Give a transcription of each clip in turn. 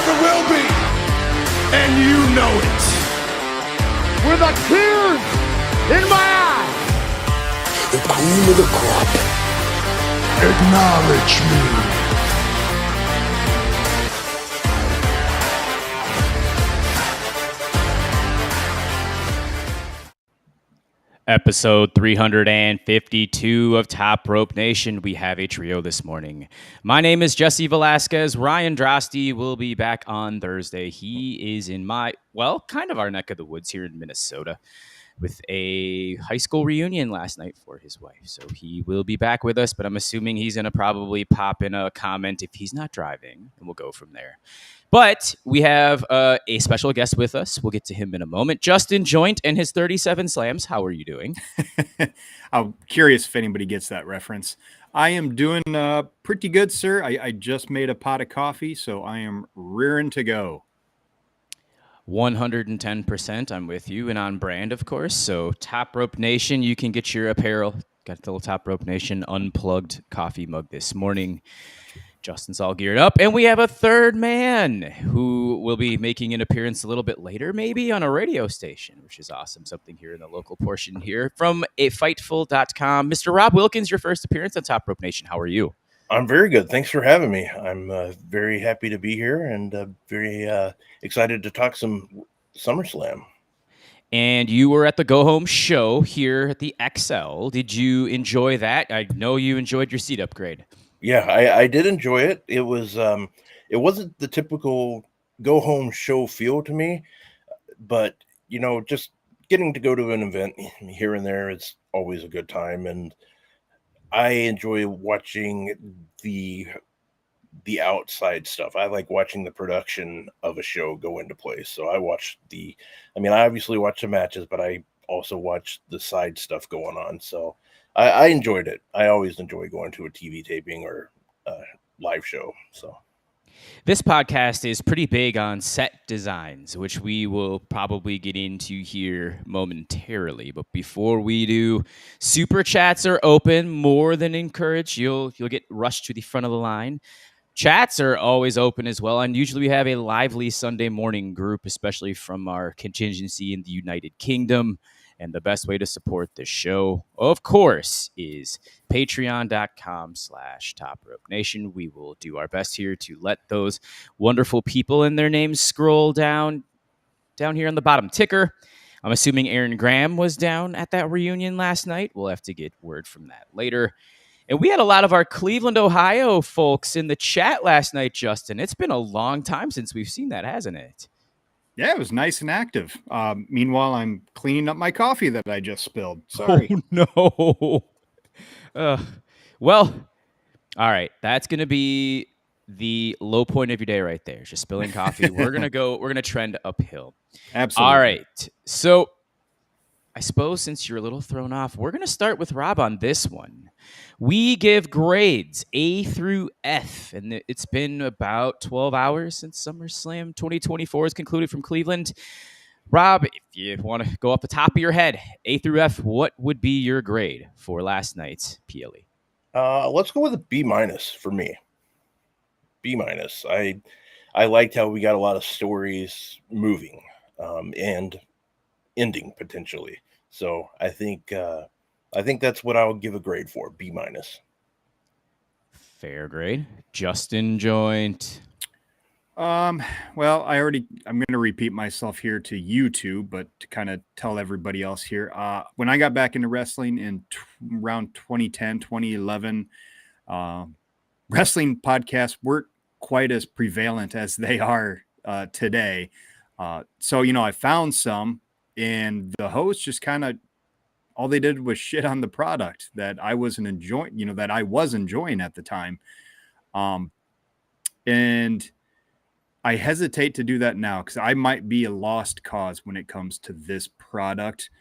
never will be. And you know it. With a tear in my eye. The cream of the crop. Acknowledge me. Episode 352 of Top Rope Nation. We have a trio this morning. My name is Jesse Velasquez. Ryan Drosty will be back on Thursday. He is in kind of our neck of the woods here in Minnesota with a high school reunion last night for his wife. So he will be back with us, but I'm assuming he's going to probably pop in a comment if he's not driving, and we'll go from there. But we have a special guest with us. We'll get to him in a moment. Justin Joint and his 37 slams. How are you doing? I'm curious if anybody gets that reference. I am doing pretty good, sir. I just made a pot of coffee, so I am rearing to go. 110%. I'm with you and on brand, of course. So Top Rope Nation, you can get your apparel. Got the little Top Rope Nation unplugged coffee mug this morning. Justin's all geared up. And we have a third man who will be making an appearance a little bit later, maybe on a radio station, which is awesome. Something here in the local portion here from Fightful.com. Mr. Rob Wilkins, your first appearance on Top Rope Nation. How are you? I'm very good. Thanks for having me. I'm very happy to be here and very excited to talk some SummerSlam. And you were at the Go Home show here at the XL. Did you enjoy that? I know you enjoyed your seat upgrade. Yeah, I did enjoy it. It was it wasn't the typical Go Home show feel to me, but just getting to go to an event here and there, it's always a good time, and I enjoy watching the outside stuff. I like watching the production of a show go into place. So I obviously watch the matches, but I also watch the side stuff going on. So I enjoyed it. I always enjoy going to a TV taping or a live show. So this podcast is pretty big on set designs, which we will probably get into here momentarily. But before we do, super chats are open. More than encouraged. You'll get rushed to the front of the line. Chats are always open as well, and usually we have a lively Sunday morning group, especially from our contingency in the United Kingdom. And the best way to support the show, of course, is patreon.com/TopRopeNation. We will do our best here to let those wonderful people and their names scroll down here on the bottom ticker. I'm assuming Aaron Graham was down at that reunion last night. We'll have to get word from that later. And we had a lot of our Cleveland, Ohio folks in the chat last night, Justin. It's been a long time since we've seen that, hasn't it? Yeah, it was nice and active. Meanwhile, I'm cleaning up my coffee that I just spilled. Sorry. Oh, no. Well, all right. That's going to be the low point of your day right there. Just spilling coffee. We're going to trend uphill. Absolutely. All right. So I suppose since you're a little thrown off, we're going to start with Rob on this one. We give grades A through F, and it's been about 12 hours since SummerSlam 2024 is concluded from Cleveland. Rob, if you want to go off the top of your head, A through F, what would be your grade for last night's PLE? Let's go with a B- for me. B-. I liked how we got a lot of stories moving and ending potentially. So I think that's what I would give a grade for, B-. Fair grade. Justin Joint. Well, I'm going to repeat myself here to you two, but to kind of tell everybody else here, when I got back into wrestling in around 2010, 2011, wrestling podcasts weren't quite as prevalent as they are today. So, I found some, and the host just kind of, all they did was shit on the product that I wasn't enjoying, that I was enjoying at the time. And I hesitate to do that now because I might be a lost cause when it comes to this product.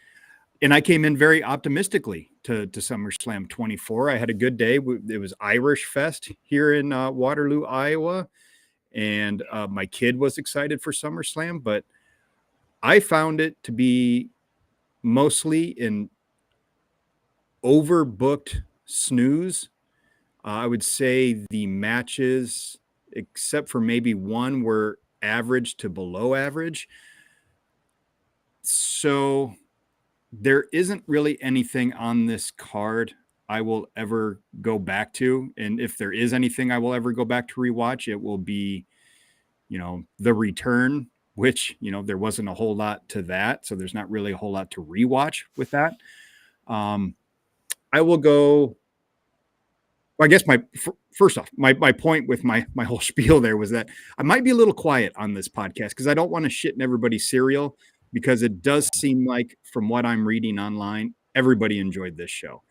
And I came in very optimistically to SummerSlam 24. I had a good day. It was Irish Fest here in Waterloo, Iowa. And my kid was excited for SummerSlam, but I found it to be mostly an overbooked snooze. I would say the matches, except for maybe one, were average to below average. So there isn't really anything on this card I will ever go back to. And if there is anything I will ever go back to rewatch, it will be, The Return, which, there wasn't a whole lot to that. So there's not really a whole lot to rewatch with that. I will go. Well, I guess first off, my point with my whole spiel there was that I might be a little quiet on this podcast because I don't want to shit in everybody's cereal, because it does seem like, from what I'm reading online, everybody enjoyed this show.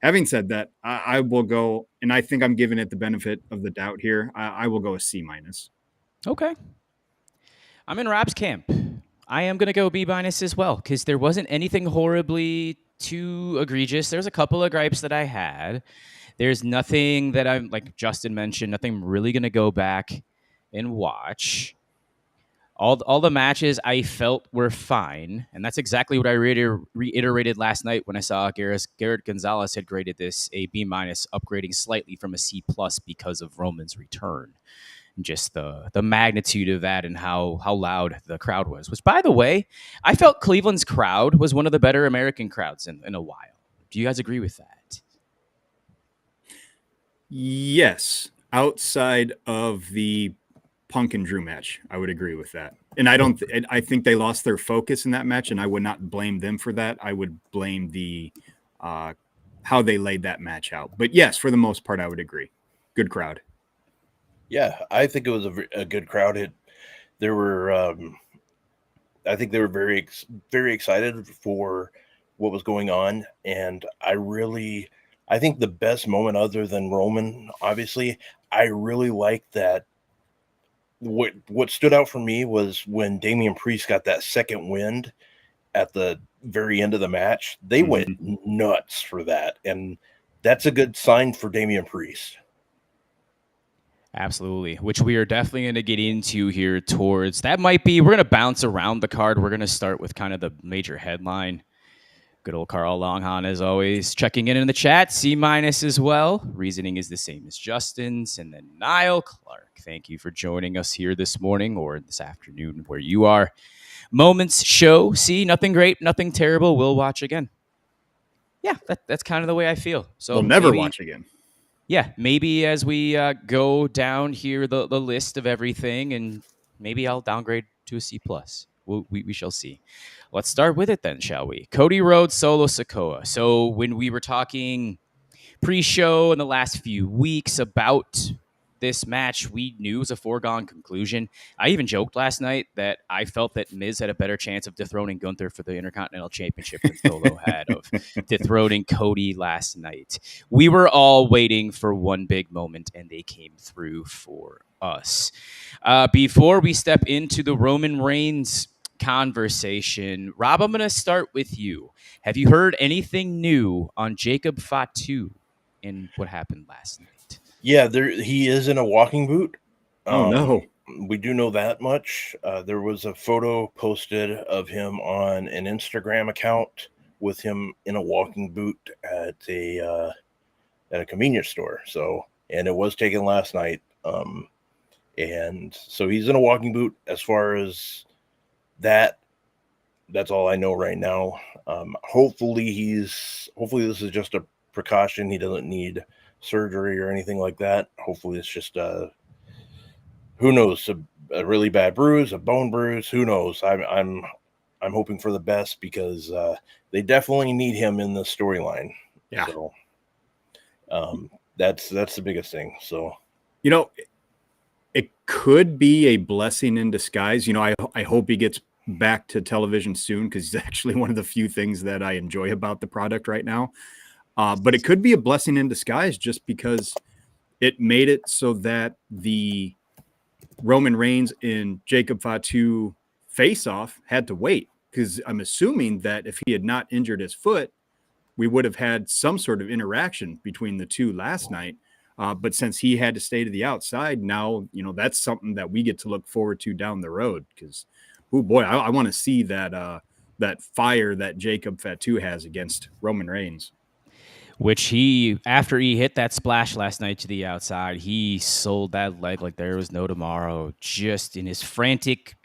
Having said that, I will go, and I think I'm giving it the benefit of the doubt here. I will go a C-. Okay. I'm in Rob's camp. I am going to go B- as well, because there wasn't anything horribly too egregious. There's a couple of gripes that I had. There's nothing that I'm, like Justin mentioned, nothing I'm really going to go back and watch. All the matches I felt were fine, and that's exactly what I reiterated last night when I saw Garrett Gonzalez had graded this a B-, upgrading slightly from a C+ because of Roman's return. And just the magnitude of that and how loud the crowd was. Which, by the way, I felt Cleveland's crowd was one of the better American crowds in a while. Do you guys agree with that? Yes. Outside of the Punk and Drew match, I would agree with that. And I think they lost their focus in that match, and I would not blame them for that. I would blame the how they laid that match out. But yes, for the most part, I would agree. Good crowd. Yeah, I think it was a good crowd. I think they were very, very excited for what was going on. And I think the best moment, other than Roman, obviously, I really liked that. What stood out for me was when Damian Priest got that second wind at the very end of the match. They went nuts for that. And that's a good sign for Damian Priest. Absolutely, which we are definitely going to get into here towards. That might be, we're going to bounce around the card. We're going to start with kind of the major headline. Good old Carl Longhan, as always, checking in the chat. C- as well. Reasoning is the same as Justin's. And then Niall Clark, thank you for joining us here this morning or this afternoon where you are. Moments show. C, nothing great, nothing terrible. We'll watch again. Yeah, that's kind of the way I feel. So we'll never watch again. Yeah, maybe as we go down here the list of everything, and maybe I'll downgrade to a C+. We shall see. Let's start with it then, shall we? Cody Rhodes, Solo Sikoa. So when we were talking pre-show in the last few weeks about this match, we knew it was a foregone conclusion. I even joked last night that I felt that Miz had a better chance of dethroning Gunther for the Intercontinental Championship than Solo had of dethroning Cody last night. We were all waiting for one big moment, and they came through for us. Before we step into the Roman Reigns conversation, Rob, I'm going to start with you. Have you heard anything new on Jacob Fatu and what happened last night? Yeah, he is in a walking boot. Oh, no. We do know that much. There was a photo posted of him on an Instagram account with him in a walking boot at a convenience store. So, and it was taken last night. And so he's in a walking boot. As far as that's all I know right now. Hopefully this is just a precaution. He doesn't need surgery or anything like that. Hopefully it's just who knows, a really bad bruise, a bone bruise, who knows. I'm hoping for the best because they definitely need him in the storyline. Yeah. So that's the biggest thing. So it could be a blessing in disguise. I hope he gets back to television soon, because he's actually one of the few things that I enjoy about the product right now. But it could be a blessing in disguise, just because it made it so that the Roman Reigns and Jacob Fatu face-off had to wait, because I'm assuming that if he had not injured his foot, we would have had some sort of interaction between the two last night. But since he had to stay to the outside, now, that's something that we get to look forward to down the road, because, oh boy, I want to see that fire that Jacob Fatu has against Roman Reigns. Which after he hit that splash last night to the outside, he sold that leg like there was no tomorrow, just in his frantic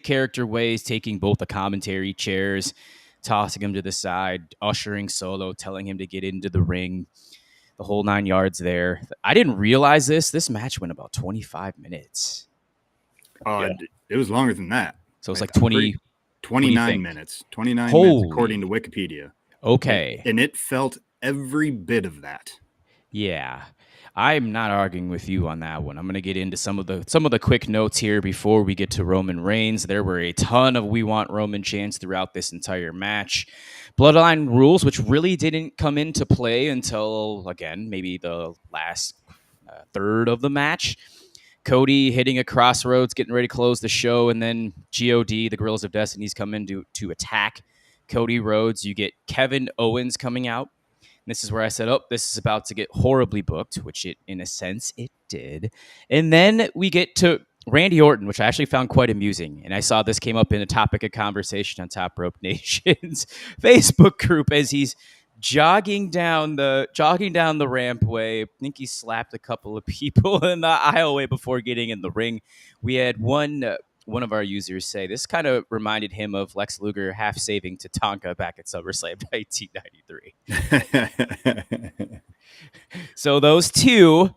character ways, taking both the commentary chairs, tossing him to the side, ushering Solo, telling him to get into the ring, the whole 9 yards there. I didn't realize this match went about 25 minutes. It was longer than that. So it's like 29 minutes. 29 minutes according to Wikipedia. Okay. And it felt every bit of that. Yeah. I'm not arguing with you on that one. I'm going to get into some of the quick notes here before we get to Roman Reigns. There were a ton of "We Want Roman" chants throughout this entire match. Bloodline rules, which really didn't come into play until, again, maybe the last third of the match. Cody hitting a crossroads, getting ready to close the show, and then God, the Guerrillas of Destiny's, come in to attack Cody Rhodes. You get Kevin Owens coming out. And this is where I said, this is about to get horribly booked, which in a sense it did. And then we get to Randy Orton, which I actually found quite amusing. And I saw this came up in a topic of conversation on Top Rope Nation's Facebook group as he's jogging down the rampway. I think he slapped a couple of people in the aisleway before getting in the ring. We had one of our users say this kind of reminded him of Lex Luger half saving Tatanka back at SummerSlam 1993. So those two,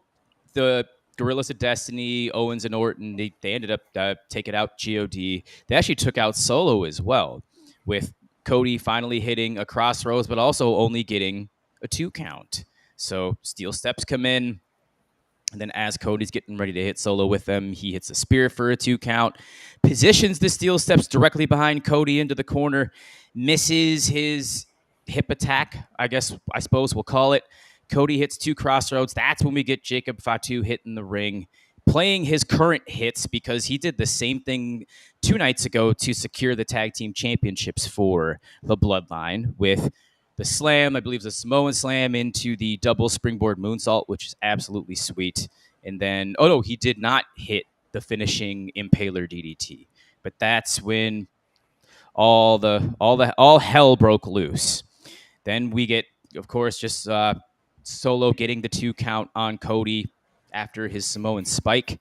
the Guerrillas of Destiny, Owens and Orton, they ended up taking out God. They actually took out Solo as well, with Cody finally hitting a crossroads, but also only getting a 2 count. So steel steps come in. And then as Cody's getting ready to hit Solo with them, he hits a spear for a 2 count, positions the steel steps directly behind Cody into the corner, misses his hip attack, I suppose we'll call it. Cody hits 2 crossroads. That's when we get Jacob Fatu hitting the ring, playing his current hits because he did the same thing 2 nights ago to secure the tag team championships for the Bloodline with the slam, I believe the Samoan slam into the double springboard moonsault, which is absolutely sweet. And then, he did not hit the finishing Impaler DDT. But that's when all hell broke loose. Then we get, of course, just Solo getting the 2 count on Cody after his Samoan spike.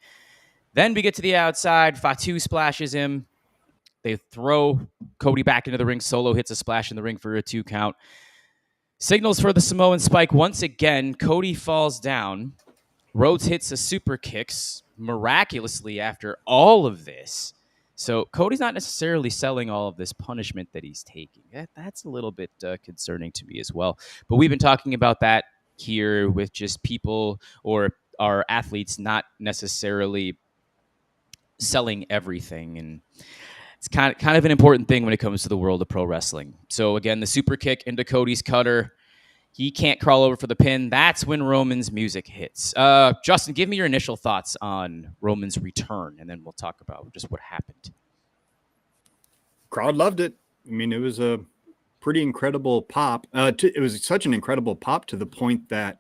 Then we get to the outside. Fatu splashes him. They throw Cody back into the ring. Solo hits a splash in the ring for a 2 count. Signals for the Samoan spike once again. Cody falls down. Rhodes hits a super kicks miraculously after all of this. So Cody's not necessarily selling all of this punishment that he's taking. That's a little bit concerning to me as well. But we've been talking about that here with just people or our athletes not necessarily selling everything, and it's kind of an important thing when it comes to the world of pro wrestling. So again, the super kick into Cody's cutter. He can't crawl over for the pin. That's when Roman's music hits. Justin, give me your initial thoughts on Roman's return, and then we'll talk about just what happened. Crowd loved it. I mean, it was a pretty incredible pop. It was such an incredible pop to the point that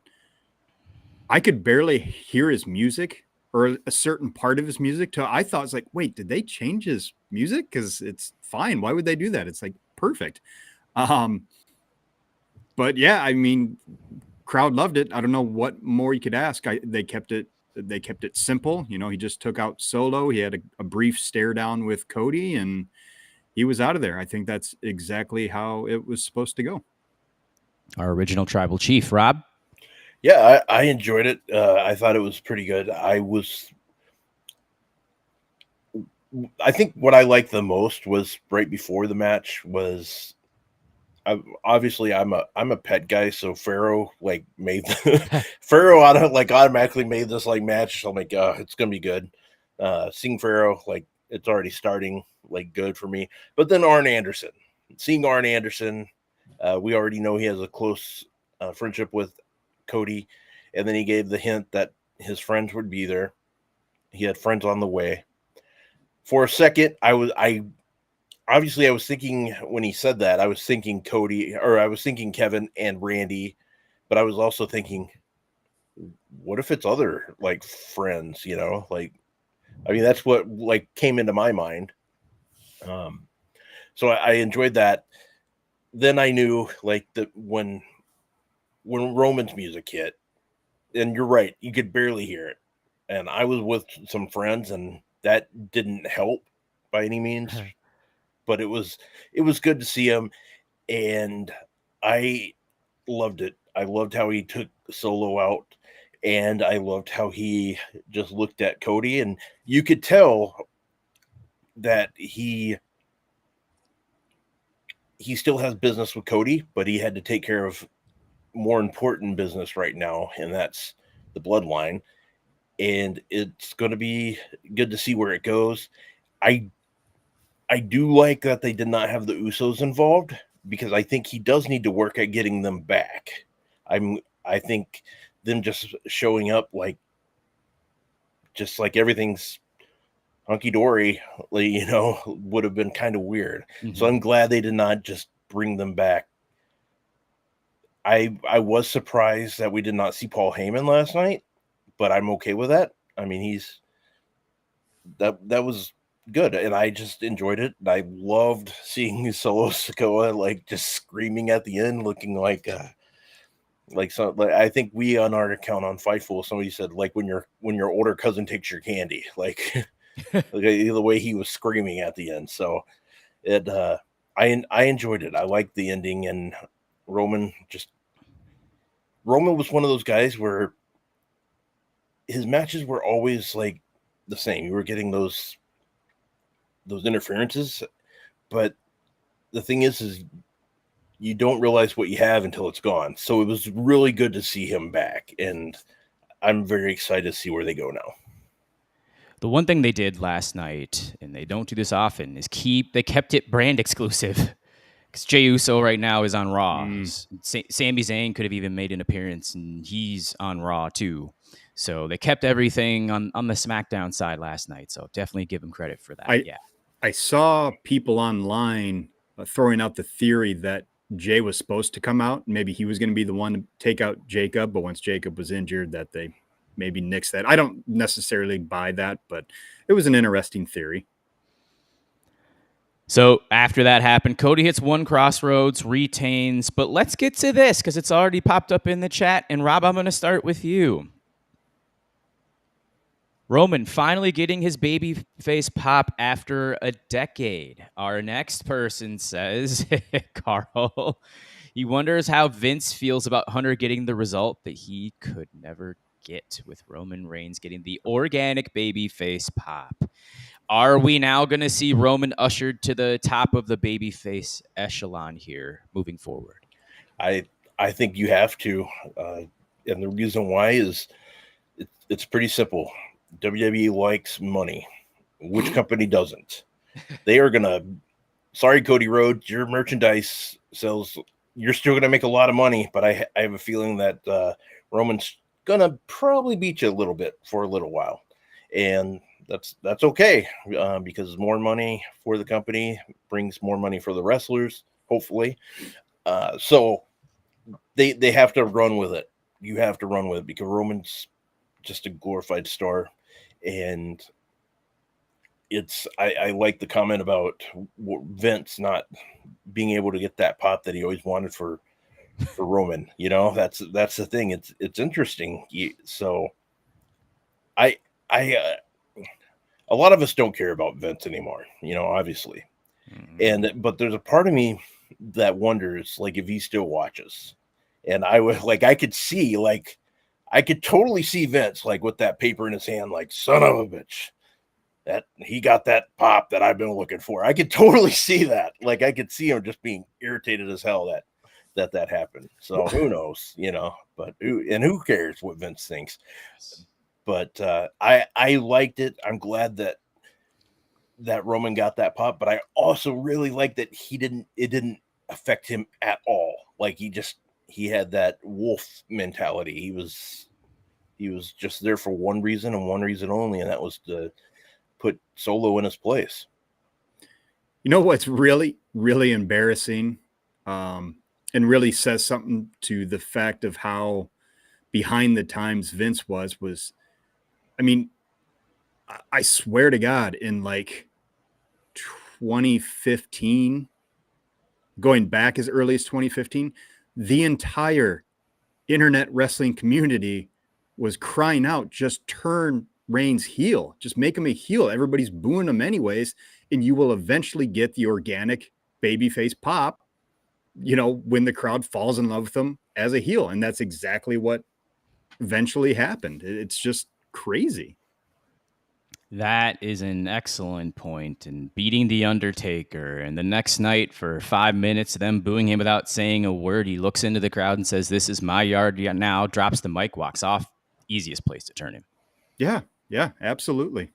I could barely hear his music or a certain part of his music. I thought it's like, wait, did they change his music? Because it's fine. Why would they do that? It's like perfect. But yeah, I mean, crowd loved it. I don't know what more you could ask. They kept it simple. You know, he just took out Solo. He had a brief stare down with Cody, and he was out of there. I think that's exactly how it was supposed to go. Our original tribal chief, Rob. Yeah, I enjoyed it. I thought it was pretty good. I think what I liked the most was right before the match was. Obviously, I'm a pet guy, so Pharaoh made Pharaoh automatically made this match. So I'm like, it's gonna be good. Seeing Pharaoh it's already starting good for me. But then seeing Arn Anderson, we already know he has a close friendship with Cody, and then he gave the hint that his friends would be there. He had friends on the way. For a second, I was thinking when he said that, I was thinking Cody, or I was thinking Kevin and Randy, but I was also thinking, what if it's other friends, that's what came into my mind. So I enjoyed that. Then I knew that when when Roman's music hit, and you're right, you could barely hear it. And I was with some friends, and that didn't help by any means. But it was good to see him, and I loved it. I loved how he took Solo out, and I loved how he just looked at Cody, and you could tell that he still has business with Cody, but he had to take care of more important business right now, and that's the bloodline. And it's going to be good to see where it goes. I do like that they did not have the Usos involved, because I think he does need to work at getting them back. I think them just showing up like everything's hunky-dory, would have been kind of weird. Mm-hmm. So I'm glad they did not just bring them back. I was surprised that we did not see Paul Heyman last night, but I'm okay with that. I mean, that was good, and I just enjoyed it. I loved seeing Solo Sikoa like just screaming at the end, looking like I think we on our account on Fightful, somebody said like when your older cousin takes your candy, like the way he was screaming at the end. So it I enjoyed it. I liked the ending, and Roman was one of those guys where his matches were always like the same. You were getting those interferences, but the thing is you don't realize what you have until it's gone. So it was really good to see him back, and I'm very excited to see where they go now. The one thing they did last night, and they don't do this often, is they kept it brand exclusive. Because Jey Uso right now is on Raw. Sami Zayn could have even made an appearance, and he's on Raw too. So they kept everything on the SmackDown side last night. So definitely give them credit for that. I saw people online throwing out the theory that Jey was supposed to come out. Maybe he was going to be the one to take out Jacob, but once Jacob was injured, that they maybe nixed that. I don't necessarily buy that, but it was an interesting theory. So after that happened, Cody hits one Crossroads, retains. But let's get to this because it's already popped up in the chat. And Rob, I'm going to start with you. Roman finally getting his baby face pop after a decade. Our next person says, Carl, he wonders how Vince feels about Hunter getting the result that he could never get with Roman Reigns getting the organic baby face pop. Are we now going to see Roman ushered to the top of the babyface echelon here moving forward? I think you have to. And the reason why is it's pretty simple. WWE likes money. Which company doesn't? They are going to, sorry, Cody Rhodes, your merchandise sales, you're still going to make a lot of money, but I have a feeling that Roman's going to probably beat you a little bit for a little while. And that's okay, because more money for the company brings more money for the wrestlers, hopefully. So they have to run with it. You have to run with it because Roman's just a glorified star. And I like the comment about Vince not being able to get that pop that he always wanted for Roman. That's the thing. It's interesting. So a lot of us don't care about Vince anymore, obviously. Mm-hmm. But there's a part of me that wonders, like, if he still watches. And I could totally see Vince, like, with that paper in his hand, like, son of a bitch, that he got that pop that I've been looking for. I could totally see that. Like, I could see him just being irritated as hell that happened. So who knows, but who cares what Vince thinks? But I liked it. I'm glad that Roman got that pop, but I also really like that it didn't affect him at all. Like he had that wolf mentality. He was just there for one reason and one reason only, and that was to put Solo in his place. You know what's really, really embarrassing, and really says something to the fact of how behind the times Vince was, I mean, I swear to God, in like 2015, going back as early as 2015, the entire internet wrestling community was crying out, just turn Reigns heel, just make him a heel. Everybody's booing him anyways, and you will eventually get the organic babyface pop, when the crowd falls in love with him as a heel. And that's exactly what eventually happened. It's just crazy. That is an excellent point. And beating The Undertaker, and the next night for 5 minutes, them booing him without saying a word. He looks into the crowd and says, "This is my yard now," drops the mic, walks off. Easiest place to turn him. Yeah, absolutely.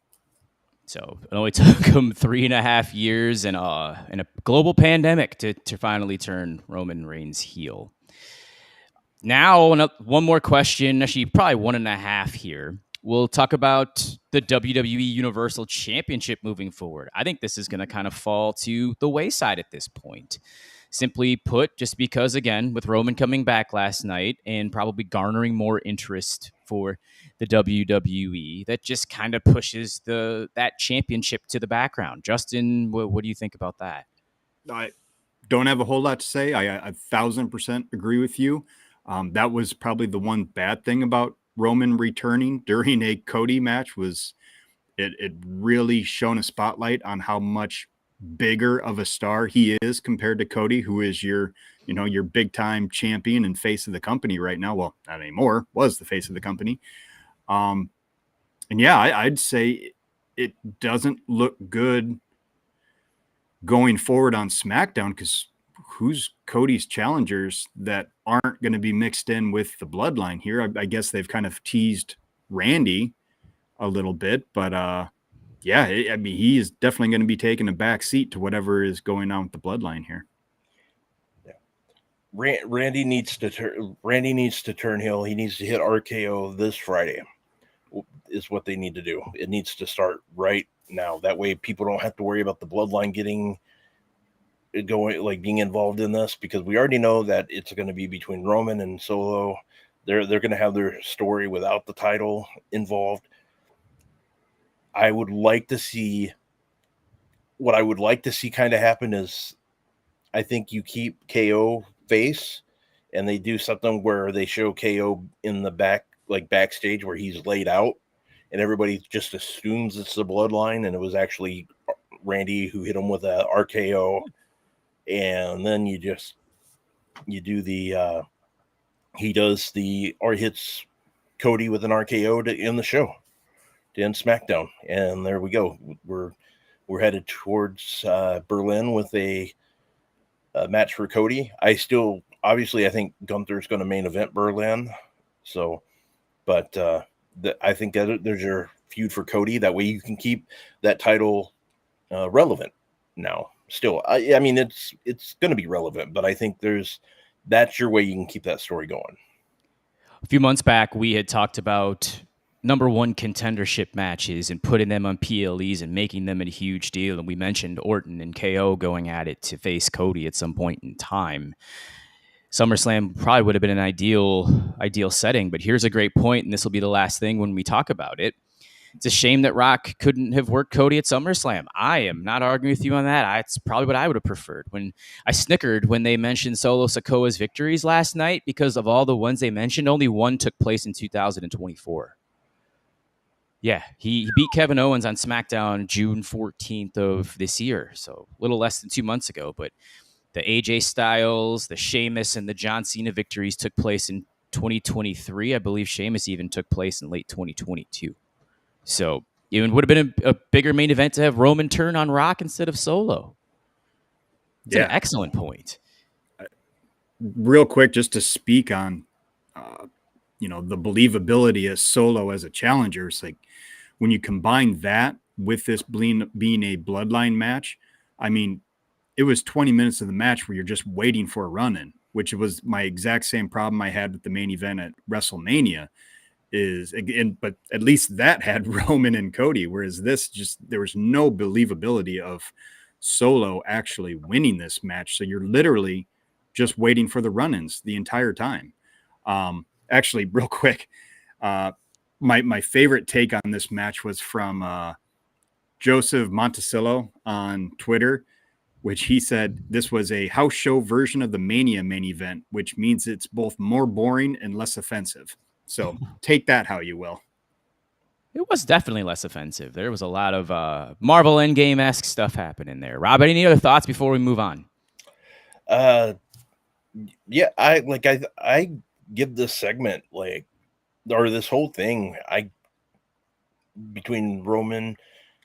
So it only took him 3.5 years and a global pandemic to finally turn Roman Reigns heel. Now, one more question, actually probably 1.5 here. We'll talk about the WWE Universal Championship moving forward. I think this is going to kind of fall to the wayside at this point. Simply put, just because, again, with Roman coming back last night and probably garnering more interest for the WWE, that just kind of pushes that championship to the background. Justin, what do you think about that? I don't have a whole lot to say. I 1,000% agree with you. That was probably the one bad thing about Roman returning during a Cody match was it really shone a spotlight on how much bigger of a star he is compared to Cody, who is your big time champion and face of the company right now. Well, not anymore, was the face of the company. And yeah, I'd say it doesn't look good going forward on SmackDown, because who's Cody's challengers that aren't going to be mixed in with the bloodline here? I guess they've kind of teased Randy a little bit, but yeah, I mean, he is definitely going to be taking a back seat to whatever is going on with the bloodline here. Yeah, Randy needs to turn heel. He needs to hit RKO this Friday. Is what they need to do. It needs to start right now. That way, people don't have to worry about the bloodline being involved in this, because we already know that it's going to be between Roman and Solo. They're going to have their story without the title involved. What I would like to see kind of happen is, I think you keep KO face, and they do something where they show KO in the back, like backstage, where he's laid out, and everybody just assumes it's the bloodline, and it was actually Randy who hit him with a RKO. And then he hits Cody with an RKO to end the show, to end SmackDown. And there we go. We're headed towards Berlin with a match for Cody. I think Gunther's going to main event Berlin. So, but I think that there's your feud for Cody. That way you can keep that title relevant now. Still, I mean, it's going to be relevant, but I think that's your way you can keep that story going. A few months back, we had talked about number one contendership matches and putting them on PLEs and making them a huge deal. And we mentioned Orton and KO going at it to face Cody at some point in time. SummerSlam probably would have been an ideal setting, but here's a great point, and this will be the last thing when we talk about it. It's a shame that Rock couldn't have worked Cody at SummerSlam. I am not arguing with you on that. It's probably what I would have preferred. When I snickered when they mentioned Solo Sikoa's victories last night, because of all the ones they mentioned, only one took place in 2024. Yeah, he beat Kevin Owens on SmackDown June 14th of this year, so a little less than 2 months ago. But the AJ Styles, the Sheamus, and the John Cena victories took place in 2023. I believe Sheamus even took place in late 2022. So it would have been a bigger main event to have Roman turn on Rock instead of Solo. It's an excellent point. Real quick, just to speak on, the believability of Solo as a challenger. It's like when you combine that with this being a bloodline match, I mean, it was 20 minutes of the match where you're just waiting for a run-in, which was my exact same problem I had with the main event at WrestleMania. But at least that had Roman and Cody, whereas this there was no believability of Solo actually winning this match. So you're literally just waiting for the run-ins the entire time. Actually, real quick, my favorite take on this match was from Joseph Monticello on Twitter. which he said this was a house show version of the Mania main event, which means it's both more boring and less offensive. So take that how you will. It was definitely less offensive. There was a lot of Marvel Endgame-esque stuff happening there. Rob, any other thoughts before we move on? Yeah, I give this segment or this whole thing, between Roman,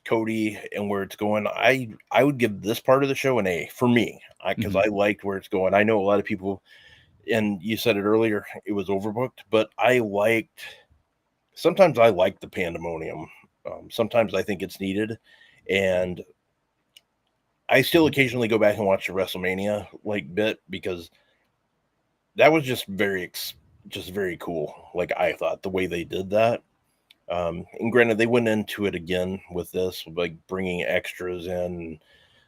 Cody, and where it's going, I would give this part of the show an A for me, because I liked where it's going. I know a lot of people, and you said it earlier, it was overbooked, but sometimes I like the pandemonium. Sometimes I think it's needed, and I still occasionally go back and watch the WrestleMania bit, because that was just very cool. I thought the way they did that. And granted, they went into it again with this, bringing extras in.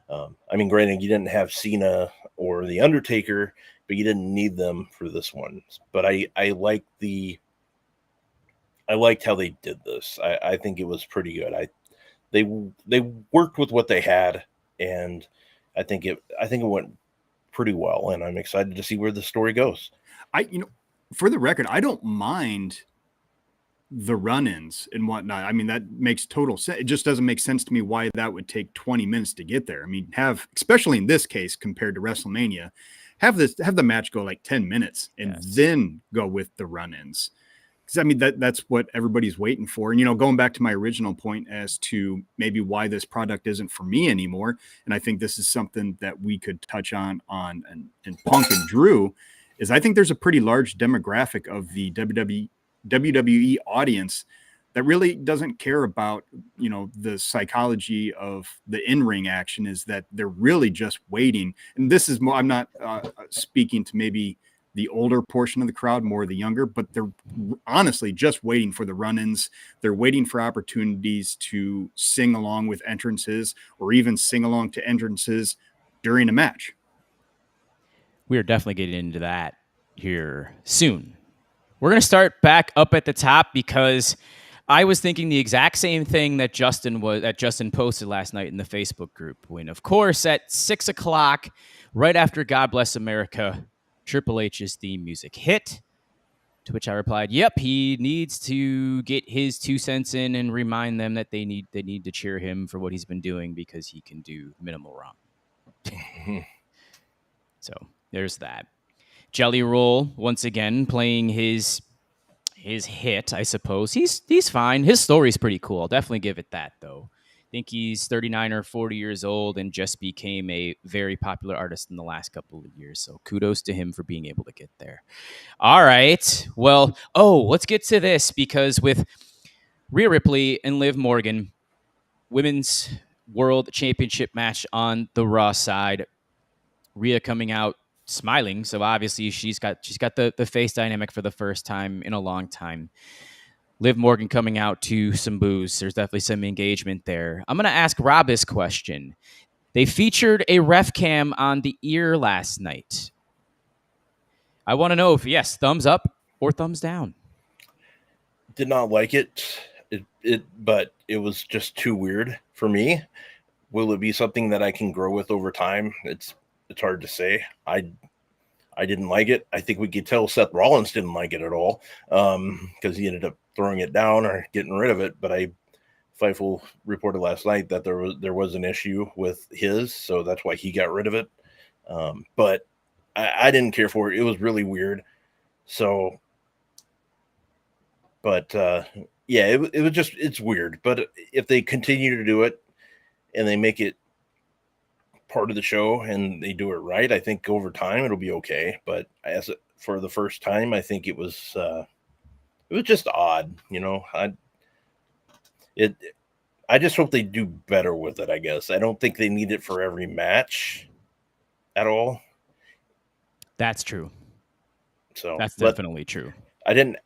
Granted, you didn't have Cena or The Undertaker, but you didn't need them for this one. But I liked how they did this. I think it was pretty good. They worked with what they had, and I think it went pretty well, and I'm excited to see where the story goes. For the record, I don't mind the run-ins and whatnot. That makes total sense. It just doesn't make sense to me why that would take 20 minutes to get there. Especially in this case compared to WrestleMania, have the match go 10 minutes and then go with the run-ins. Because that's what everybody's waiting for. And going back to my original point as to maybe why this product isn't for me anymore, and I think this is something that we could touch on and Punk and Drew, is I think there's a pretty large demographic of the WWE audience that really doesn't care about the psychology of the in-ring action. Is that they're really just waiting. And this is more, I'm not speaking to maybe the older portion of the crowd, more the younger, but they're honestly just waiting for the run-ins. They're waiting for opportunities to sing along with entrances, or even sing along to entrances during a match. We are definitely getting into that here soon. We're going to start back up at the top, because I was thinking the exact same thing that Justin posted last night in the Facebook group, when, of course, at 6:00, right after God Bless America, Triple H's theme music hit, to which I replied, yep, he needs to get his 2 cents in and remind them that they need to cheer him for what he's been doing, because he can do minimal wrong. So there's that. Jelly Roll, once again, playing his hit, I suppose. He's fine. His story's pretty cool. I'll definitely give it that, though. I think he's 39 or 40 years old and just became a very popular artist in the last couple of years. So kudos to him for being able to get there. All right. Well, let's get to this, because with Rhea Ripley and Liv Morgan, Women's World Championship match on the Raw side, Rhea coming out smiling. So obviously she's got the face dynamic for the first time in a long time. Liv Morgan coming out to some boos. There's definitely some engagement there. I'm going to ask Rob this question. They featured a ref cam on the ear last night. I want to know if, yes, thumbs up or thumbs down. Did not like it. But it was just too weird for me. Will it be something that I can grow with over time? It's hard to say. I didn't like it. I think we could tell Seth Rollins didn't like it at all, because he ended up throwing it down or getting rid of it. But Fightful reported last night that there was an issue with his, so that's why he got rid of it. But I didn't care for it. It was really weird. So, but yeah, it was just, it's weird. But if they continue to do it and they make it part of the show and they do it right, I think over time it'll be okay. But for the first time, I think it was just odd, I just hope they do better with it, I guess. I don't think they need it for every match at all. That's true. So that's definitely true. I didn't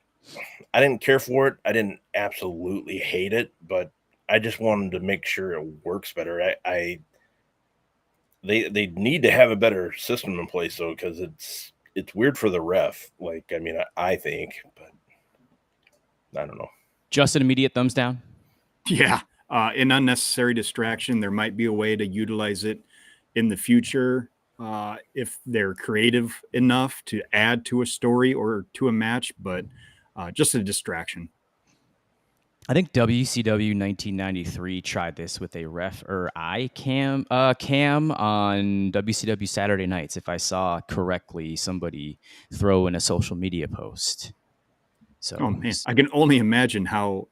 care for it. I didn't absolutely hate it, but I just wanted to make sure it works better. They need to have a better system in place, though, because it's weird for the ref. I think, but I don't know. Just an immediate thumbs down. Yeah. An unnecessary distraction. There might be a way to utilize it in the future if they're creative enough to add to a story or to a match, but just a distraction. I think WCW 1993 tried this with a ref or eye cam on WCW Saturday nights. If I saw correctly, somebody throw in a social media post. So, oh man, I can only imagine how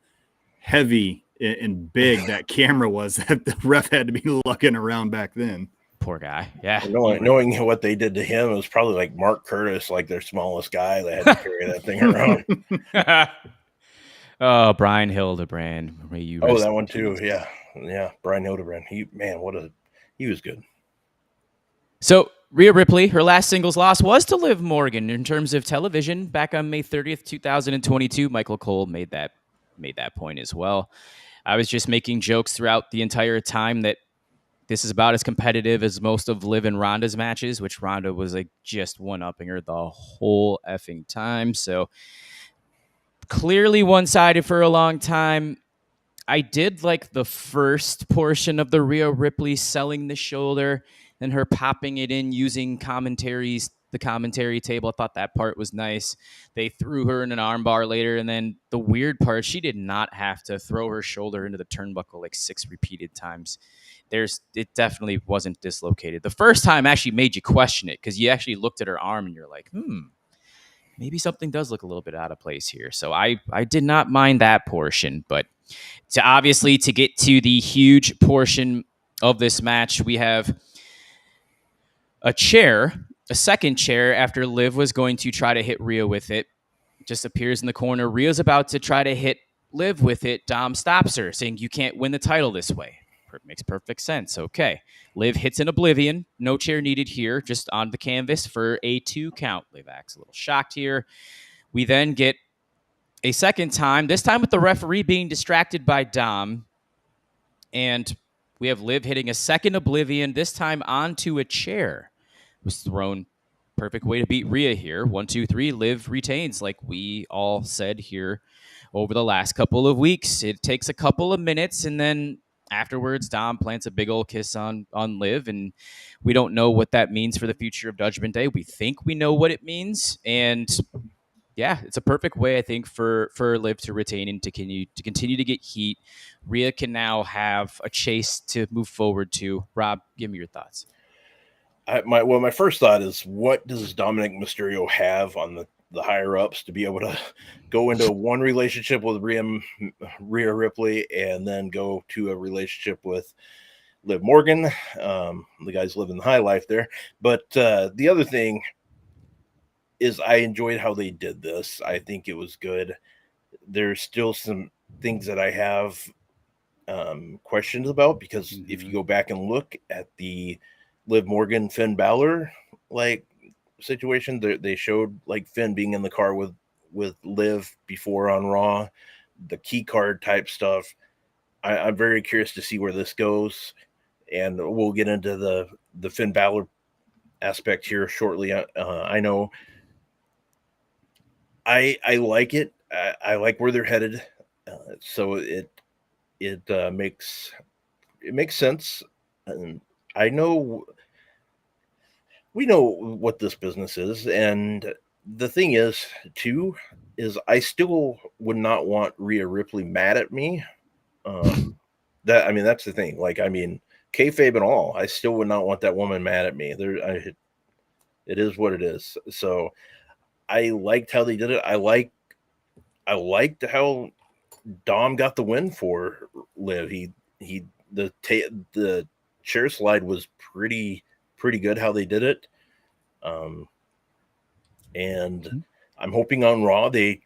heavy and big that camera was that the ref had to be looking around back then. Poor guy. Yeah. Knowing what they did to him, it was probably like Mark Curtis, like their smallest guy. They had to carry that thing around. Oh, Brian Hildebrand. That one too. Yeah. Brian Hildebrand. He was good. So Rhea Ripley, her last singles loss was to Liv Morgan in terms of television back on May 30th, 2022. Michael Cole made that point as well. I was just making jokes throughout the entire time that this is about as competitive as most of Liv and Ronda's matches, which Ronda was like just one-upping her the whole effing time. So clearly one-sided for a long time. I did like the first portion of the Rhea Ripley selling the shoulder and her popping it in using the commentary table. I thought that part was nice. They threw her in an armbar later, and then the weird part, she did not have to throw her shoulder into the turnbuckle like 6 repeated times. It definitely wasn't dislocated. The first time actually made you question it because you actually looked at her arm and you're like, maybe something does look a little bit out of place here. So I did not mind that portion, but to get to the huge portion of this match, we have a second chair after Liv was going to try to hit Rhea with it. Just appears in the corner. Rhea's about to try to hit Liv with it. Dom stops her, saying, "You can't win the title this way." Makes perfect sense. Okay. Liv hits an oblivion. No chair needed here, just on the canvas for a 2 count. Liv acts a little shocked here. We then get a second time, this time with the referee being distracted by Dom. And we have Liv hitting a second oblivion, this time onto a chair. It was thrown. Perfect way to beat Rhea here. 1, 2, 3. Liv retains, like we all said here over the last couple of weeks. It takes a couple of minutes, and then afterwards, Dom plants a big old kiss on Liv, and we don't know what that means for the future of Judgment Day. We think we know what it means, and yeah, it's a perfect way, I think, for Liv to retain and to continue to get heat. Rhea can now have a chase to move forward to. Rob, give me your thoughts. My first thought is, what does Dominic Mysterio have on the higher ups to be able to go into one relationship with Rhea Ripley and then go to a relationship with Liv Morgan? The guy's living the high life there. But the other thing is, I enjoyed how they did this. I think it was good. There's still some things that I have questions about, because if you go back and look at the Liv Morgan Finn Balor situation, they showed like Finn being in the car with Liv before on Raw, the key card type stuff. I'm very curious to see where this goes, and we'll get into the Finn Balor aspect here shortly. I know I like it. I like where they're headed, so it makes sense. And I know we know what this business is, and the thing is, too, is I still would not want Rhea Ripley mad at me. That's the thing. Kayfabe and all, I still would not want that woman mad at me. It is what it is. So I liked how they did it. I liked how Dom got the win for Liv. The chair slide was pretty good how they did it. And I'm hoping on Raw they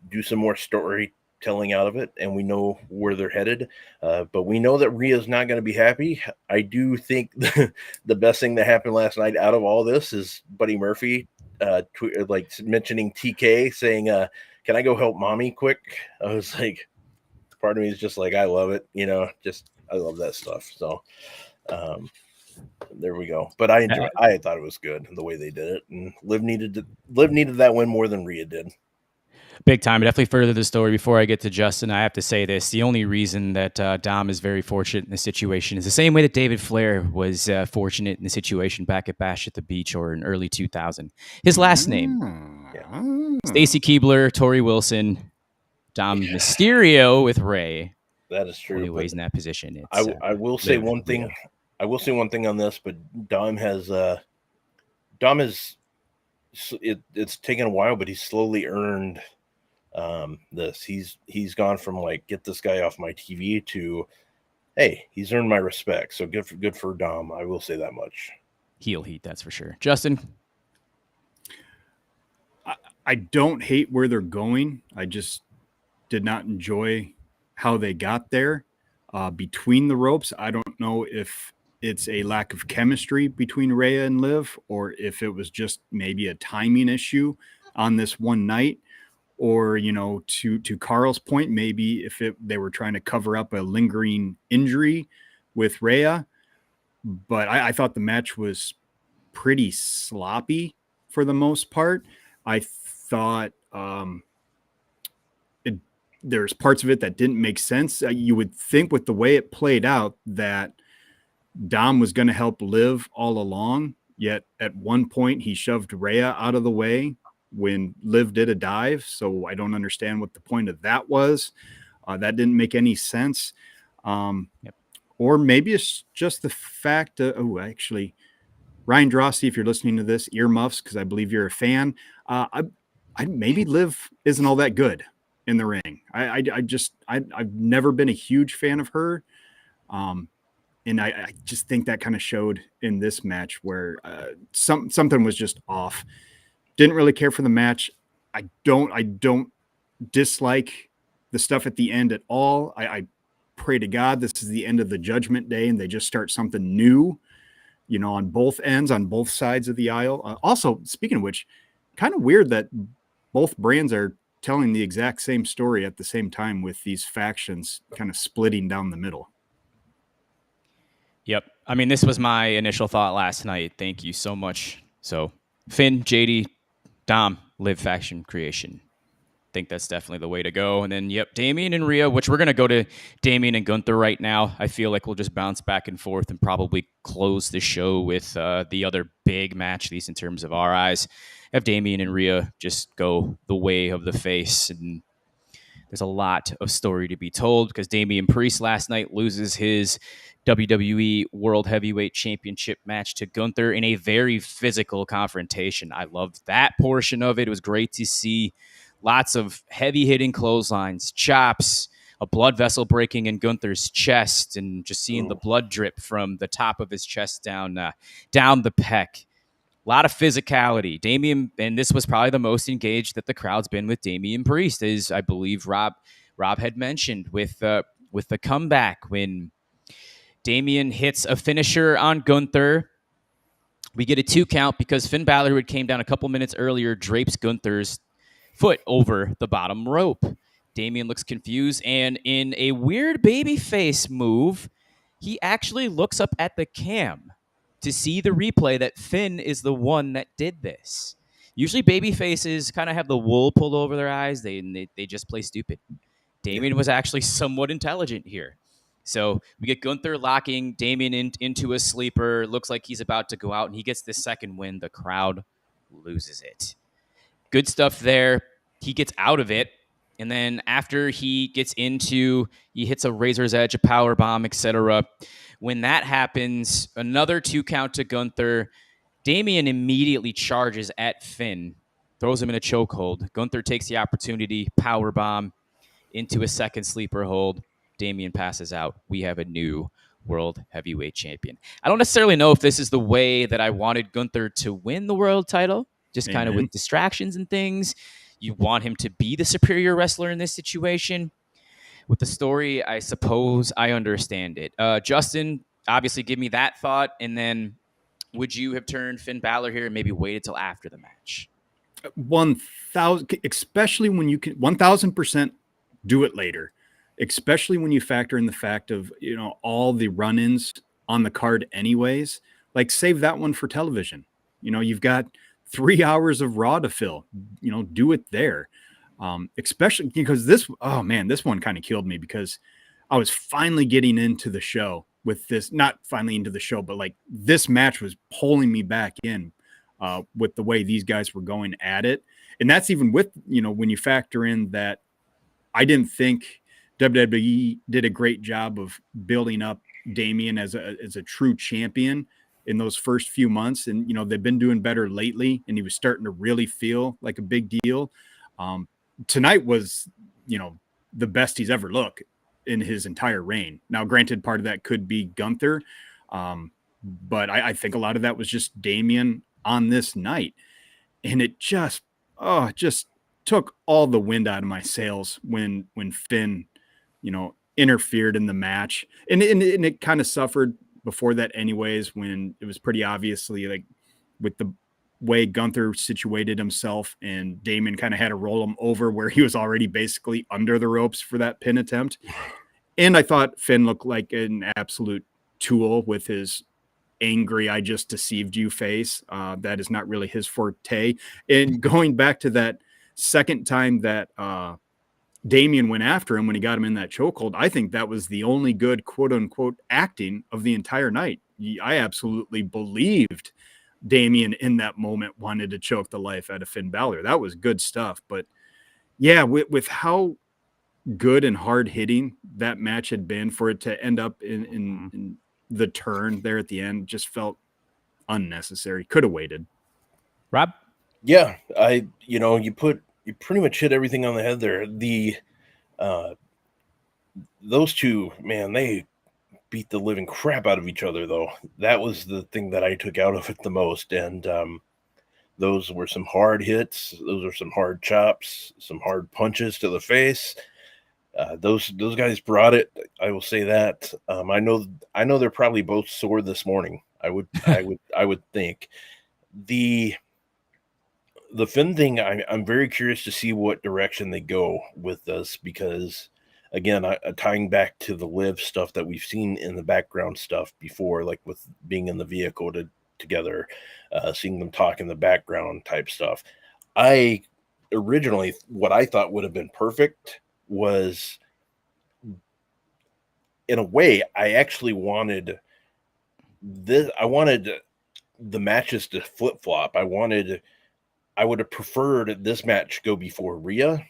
do some more storytelling out of it, and we know where they're headed. But we know that Rhea's not going to be happy. I do think the best thing that happened last night out of all this is Buddy Murphy mentioning TK, saying, "Can I go help mommy quick?" I was like, part of me is just like, I love it. I love that stuff. So there we go. But I thought it was good the way they did it, and Liv needed that win more than Rhea did. Big time. Definitely further the story. Before I get to Justin, I have to say this. The only reason that Dom is very fortunate in this situation is the same way that David Flair was fortunate in the situation back at Bash at the Beach or in early 2000. His last name, Stacy Keibler, Tori Wilson, Dom Mysterio with Ray. That is true. Only ways in that position. It's, I will say one thing. Rhea. I will say one thing on this, but Dom is it's taken a while, but he's slowly earned this. He's gone from like, get this guy off my TV to, hey, he's earned my respect. So good for Dom. I will say that much. Heel heat, that's for sure. Justin? I don't hate where they're going. I just did not enjoy how they got there between the ropes. I don't know if it's a lack of chemistry between Rhea and Liv, or if it was just maybe a timing issue on this one night, or, you know, to Carl's point, maybe if they were trying to cover up a lingering injury with Rhea. But I thought the match was pretty sloppy for the most part. I thought there's parts of it that didn't make sense. You would think with the way it played out that Dom was going to help Liv all along, yet at one point he shoved Rhea out of the way when Liv did a dive. So I don't understand what the point of that was. That didn't make any sense. Or maybe it's just the fact actually, Ryan Drosty, if you're listening to this, earmuffs, because I believe you're a fan. Maybe Liv isn't all that good in the ring. I've never been a huge fan of her. And I just think that kind of showed in this match where something was just off. Didn't really care for the match. I don't dislike the stuff at the end at all. I pray to God this is the end of the Judgment Day and they just start something new, you know, on both ends, on both sides of the aisle. Also, speaking of which, kind of weird that both brands are telling the exact same story at the same time with these factions kind of splitting down the middle. Yep. I mean, this was my initial thought last night. Thank you so much. So, Finn, JD, Dom, Liv faction creation. I think that's definitely the way to go. And then, Damian and Rhea, which we're going to go to Damian and Gunther right now. I feel like we'll just bounce back and forth and probably close the show with the other big match, at least in terms of our eyes. Have Damian and Rhea just go the way of the face. And there's a lot of story to be told because Damian Priest last night loses his WWE World Heavyweight Championship match to Gunther in a very physical confrontation. I loved that portion of it. It was great to see lots of heavy-hitting clotheslines, chops, a blood vessel breaking in Gunther's chest, and just seeing the blood drip from the top of his chest down the pec. A lot of physicality. Damian, and this was probably the most engaged that the crowd's been with Damian Priest, as I believe Rob had mentioned with the comeback when Damian hits a finisher on Gunther. We get a 2 count because Finn Balor, who had came down a couple minutes earlier, drapes Gunther's foot over the bottom rope. Damian looks confused, and in a weird babyface move, he actually looks up at the cam to see the replay that Finn is the one that did this. Usually babyfaces kind of have the wool pulled over their eyes. They just play stupid. Damian was actually somewhat intelligent here. So we get Gunther locking Damian into a sleeper. Looks like he's about to go out, and he gets the second win. The crowd loses it. Good stuff there. He gets out of it, and then after he hits a razor's edge, a power bomb, etc. When that happens, another 2 count to Gunther. Damian immediately charges at Finn, throws him in a chokehold. Gunther takes the opportunity, power bomb into a second sleeper hold. Damian passes out. We have a new World Heavyweight Champion. I don't necessarily know if this is the way that I wanted Gunther to win the world title, just kind of with distractions and things. You want him to be the superior wrestler in this situation. With the story, I suppose I understand it. Justin, obviously give me that thought, and then would you have turned Finn Balor here and maybe waited till after the match? 1,000, especially when you can 1,000% do it later. Especially when you factor in the fact of, you know, all the run-ins on the card anyways. Like, save that one for television. You know, you've got 3 hours of Raw to fill. You know, do it there. especially because this one kind of killed me because I was finally getting into the show with this, not finally into the show, but like this match was pulling me back in with the way these guys were going at it. And that's even with, when you factor in that I didn't think WWE did a great job of building up Damian as a true champion in those first few months. And, they've been doing better lately, and he was starting to really feel like a big deal. Tonight was, the best he's ever looked in his entire reign. Now, granted, part of that could be Gunther, but I think a lot of that was just Damian on this night. And it just took all the wind out of my sails when Finn, interfered in the match. And it kind of suffered before that anyways, when it was pretty obviously like with the way Gunther situated himself and Damian kind of had to roll him over where he was already basically under the ropes for that pin attempt. And I thought Finn looked like an absolute tool with his angry, I just deceived you face. That is not really his forte. And going back to that second time that Damian went after him when he got him in that chokehold, I think that was the only good quote unquote acting of the entire night. I absolutely believed Damian in that moment wanted to choke the life out of Finn Balor. That was good stuff. But yeah, with how good and hard hitting that match had been, for it to end up in the turn there at the end just felt unnecessary. Could have waited. Rob? Yeah, you pretty much hit everything on the head there. Those two, man, they beat the living crap out of each other, though. That was the thing that I took out of it the most. And those were some hard hits. Those were some hard chops, some hard punches to the face. Those guys brought it. I will say that. I know they're probably both sore this morning. I would think. The Finn thing, I'm very curious to see what direction they go with this, because again, tying back to the Liv stuff that we've seen in the background stuff before, like with being in the vehicle together, seeing them talk in the background type stuff. I originally, what I thought would have been perfect was, in a way, I actually wanted this. I wanted the matches to flip flop. I would have preferred this match go before Rhea,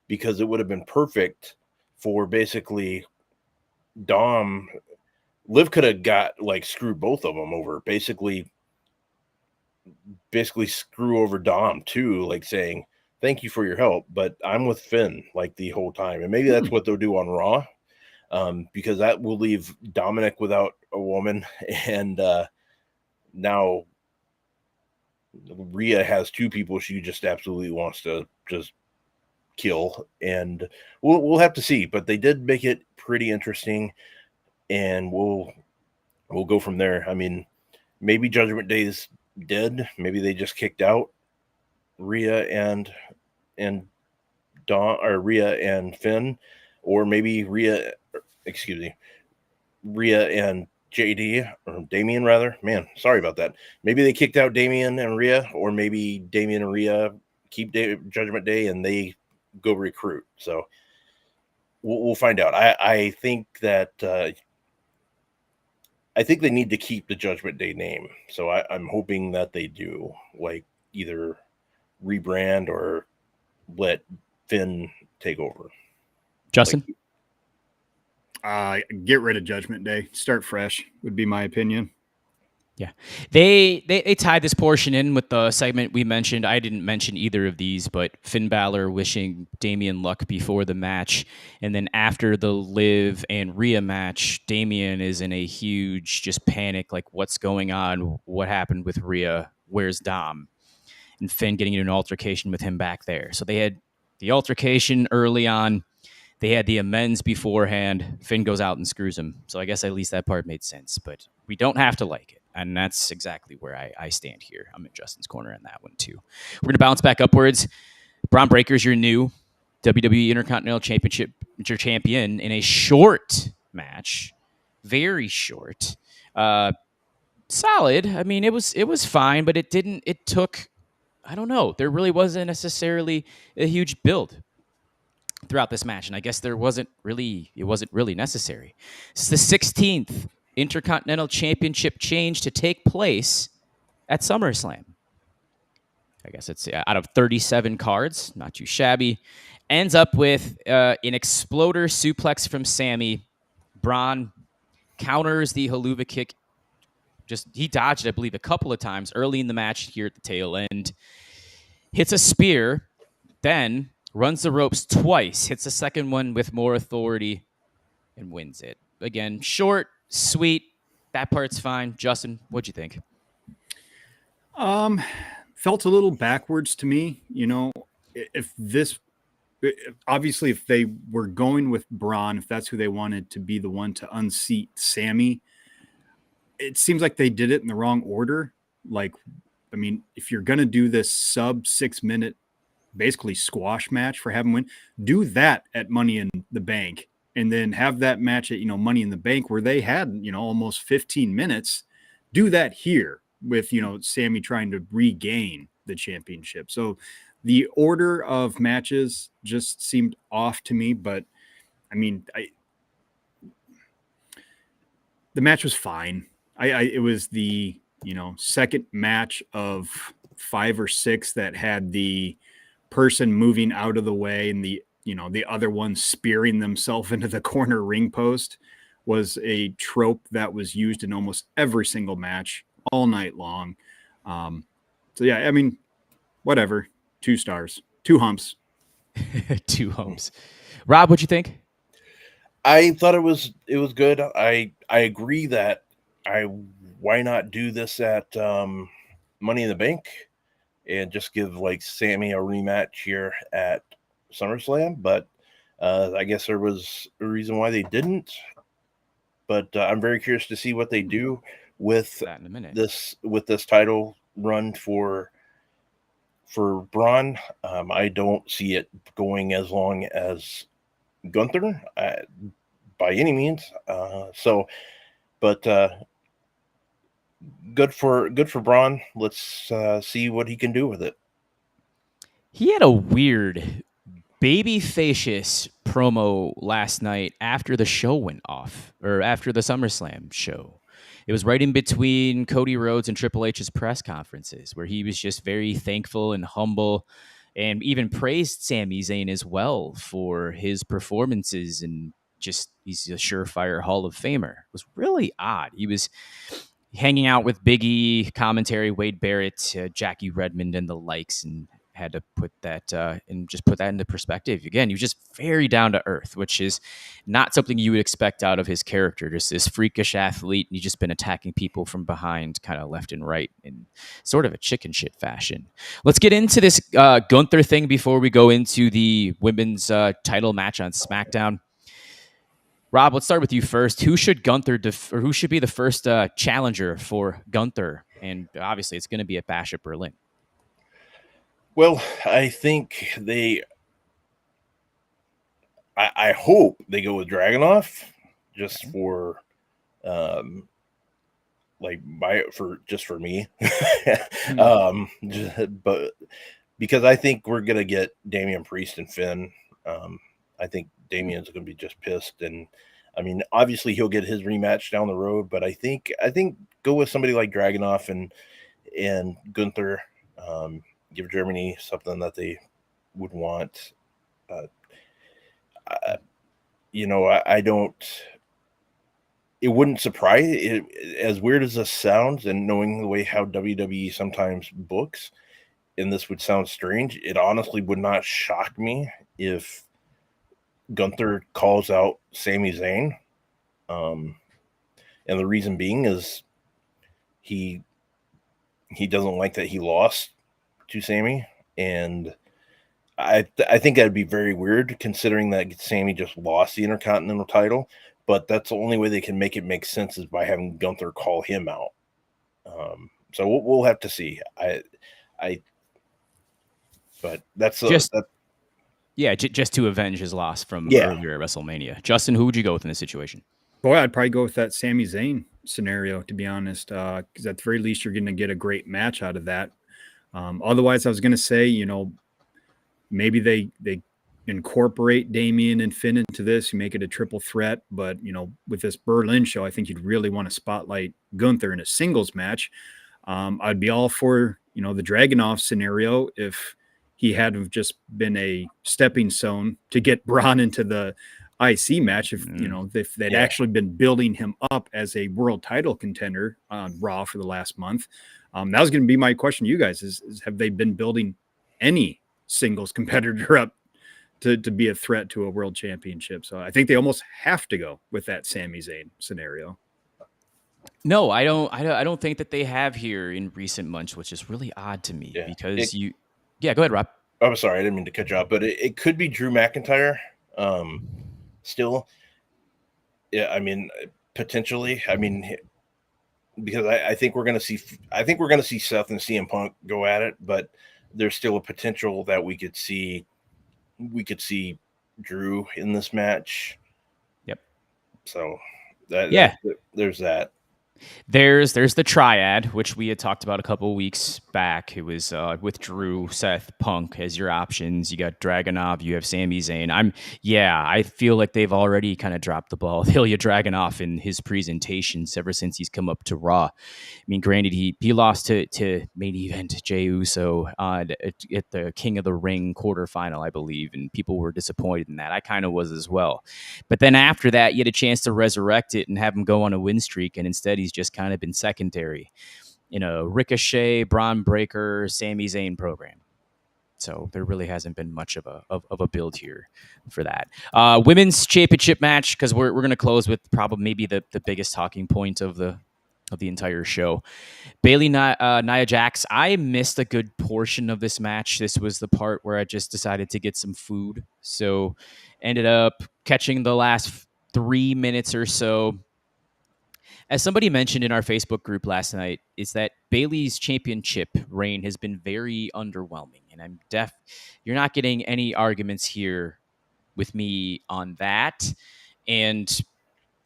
because it would have been perfect for basically Dom. Liv could have got screwed both of them over, basically screw over Dom too, saying, thank you for your help, but I'm with Finn the whole time. And maybe that's what they'll do on Raw, because that will leave Dominic without a woman. And now Rhea has two people she just absolutely wants to just kill. And we'll have to see. But they did make it pretty interesting, and we'll go from there. I mean, maybe Judgment Day is dead. Maybe they just kicked out Rhea and Dawn, or Rhea and Finn, or maybe Rhea and JD, or Damian rather. Man, sorry about that. Maybe they kicked out Damian and Rhea, or maybe Damian and Rhea keep Judgment Day and they go recruit. So we'll find out. I think that I think they need to keep the Judgment Day name. So I'm hoping that they do, either rebrand or let Finn take over. Justin? Get rid of Judgment Day. Start fresh would be my opinion. Yeah. They tied this portion in with the segment we mentioned. I didn't mention either of these, but Finn Balor wishing Damian luck before the match. And then after the Liv and Rhea match, Damian is in a huge just panic, what's going on? What happened with Rhea? Where's Dom? And Finn getting into an altercation with him back there. So they had the altercation early on. They had the amends beforehand. Finn goes out and screws him. So I guess at least that part made sense. But we don't have to like it. And that's exactly where I stand here. I'm in Justin's corner on that one, too. We're going to bounce back upwards. Bron Breakker's your new WWE Intercontinental Championship champion in a short match. Very short. Solid. I mean, it was fine, but it took I don't know. There really wasn't necessarily a huge build throughout this match, and I guess it wasn't really necessary. It's the 16th Intercontinental Championship change to take place at SummerSlam. I guess it's out of 37 cards, not too shabby. Ends up with an exploder suplex from Sami. Bron counters the haluva kick. He dodged it, I believe, a couple of times early in the match here at the tail end. Hits a spear, then runs the ropes twice, hits a second one with more authority, and wins it. Again, short, sweet. That part's fine. Justin, what'd you think? Felt a little backwards to me. Obviously, if they were going with Bron, if that's who they wanted to be the one to unseat Sami, it seems like they did it in the wrong order. If you're going to do this sub 6 minute, basically squash match for having win, do that at Money in the Bank, and then have that match at, Money in the Bank where they had, almost 15 minutes. Do that here with, Sami trying to regain the championship. So the order of matches just seemed off to me, but the match was fine. It was the, second match of 5 or 6 that had the person moving out of the way and the other one spearing themselves into the corner ring post. Was a trope that was used in almost every single match all night long. Whatever. 2 stars, 2 humps. 2 humps. Rob, what'd you think? I thought it was good. I agree that why not do this at Money in the Bank and just give Sami a rematch here at SummerSlam, but I guess there was a reason why they didn't. But I'm very curious to see what they do with that in a minute. This title run for Bron. I don't see it going as long as Gunther by any means. Good for Bron. Let's see what he can do with it. He had a weird baby-facious promo last night after the show went off, or after the SummerSlam show. It was right in between Cody Rhodes and Triple H's press conferences, where he was just very thankful and humble, and even praised Sami Zayn as well for his performances, and just he's a surefire Hall of Famer. It was really odd. He was hanging out with Big E, commentary, Wade Barrett, Jackie Redmond, and the likes, and had to put that into perspective. Again, he was just very down to earth, which is not something you would expect out of his character. Just this freakish athlete, and he's just been attacking people from behind, kind of left and right, in sort of a chicken shit fashion. Let's get into this Gunther thing before we go into the women's title match on SmackDown. Rob, let's start with you first. Who should who should be the first challenger for Gunther? And obviously, it's going to be at Bash at Berlin. Well, I think I hope they go with Dragunov just for for me. But because I think we're gonna get Damian Priest and Finn. I think Damian's gonna be just pissed, and obviously he'll get his rematch down the road, but I think go with somebody like Dragunov and Gunther. Give Germany something that they would want. I don't. It wouldn't surprise it, as weird as this sounds, and knowing the way how WWE sometimes books, and this would sound strange. It honestly would not shock me if Gunther calls out Sami Zayn, and the reason being is he doesn't like that he lost to Sami, and I think that'd be very weird considering that Sami just lost the Intercontinental title, but that's the only way they can make it make sense is by having Gunther call him out. So we'll have to see. But that's just to avenge his loss from earlier at WrestleMania. Justin, who would you go with in this situation? Boy, I'd probably go with that Sami Zayn scenario, to be honest, because at the very least you're going to get a great match out of that. Otherwise, I was going to say, maybe they incorporate Damian and Finn into this. You make it a triple threat. But, with this Berlin show, I think you'd really want to spotlight Gunther in a singles match. I'd be all for, the Dragunov scenario if he had just been a stepping stone to get Bron into the IC match. If they'd actually been building him up as a world title contender on Raw for the last month. That was going to be my question to you guys is have they been building any singles competitor up to be a threat to a world championship? So I think they almost have to go with that Sami Zayn scenario. No, I don't think that they have here in recent months, which is really odd to me because go ahead, Rob. I'm sorry, I didn't mean to cut you off, but it could be Drew McIntyre. Still, yeah, I mean, potentially. I mean, because I think we're gonna see Seth and CM Punk go at it, but there's still a potential that we could see Drew in this match. Yep. So there's that. There's the triad, which we had talked about a couple of weeks back. It was with Drew, Seth, Punk as your options. You got Dragunov, you have Sami Zayn. I feel like they've already kind of dropped the ball. Ilya Dragunov in his presentations ever since he's come up to Raw. I mean, granted, he lost to main event Jey Uso at the King of the Ring quarterfinal, I believe, and people were disappointed in that. I kind of was as well. But then after that, you had a chance to resurrect it and have him go on a win streak, and instead he's just kind of been secondary in a Ricochet, Braun Breaker, Sami Zayn program. So there really hasn't been much of a build here for that. Women's championship match, because we're going to close with probably maybe the biggest talking point of the entire show. Bayley, Nia Jax. I missed a good portion of this match. This was the part where I just decided to get some food. So ended up catching the last 3 minutes or so. As somebody mentioned in our Facebook group last night, is that Bayley's championship reign has been very underwhelming. And you're not getting any arguments here with me on that. And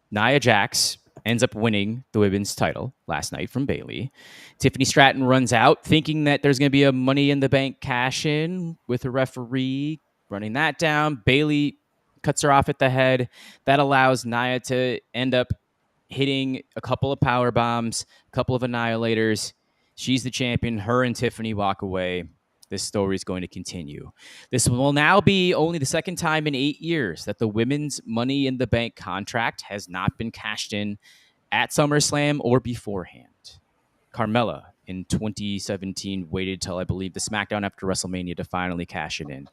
Nia Jax ends up winning the women's title last night from Bayley. Tiffany Stratton runs out thinking that there's going to be a Money in the Bank cash-in with a referee running that down. Bayley cuts her off at the head. That allows Nia to end up hitting a couple of power bombs, a couple of annihilators. She's the champion. Her and Tiffany walk away. This story is going to continue. This will now be only the second time in 8 years that the women's Money in the Bank contract has not been cashed in at SummerSlam or beforehand. Carmella in 2017 waited till, I believe, the SmackDown after WrestleMania to finally cash it in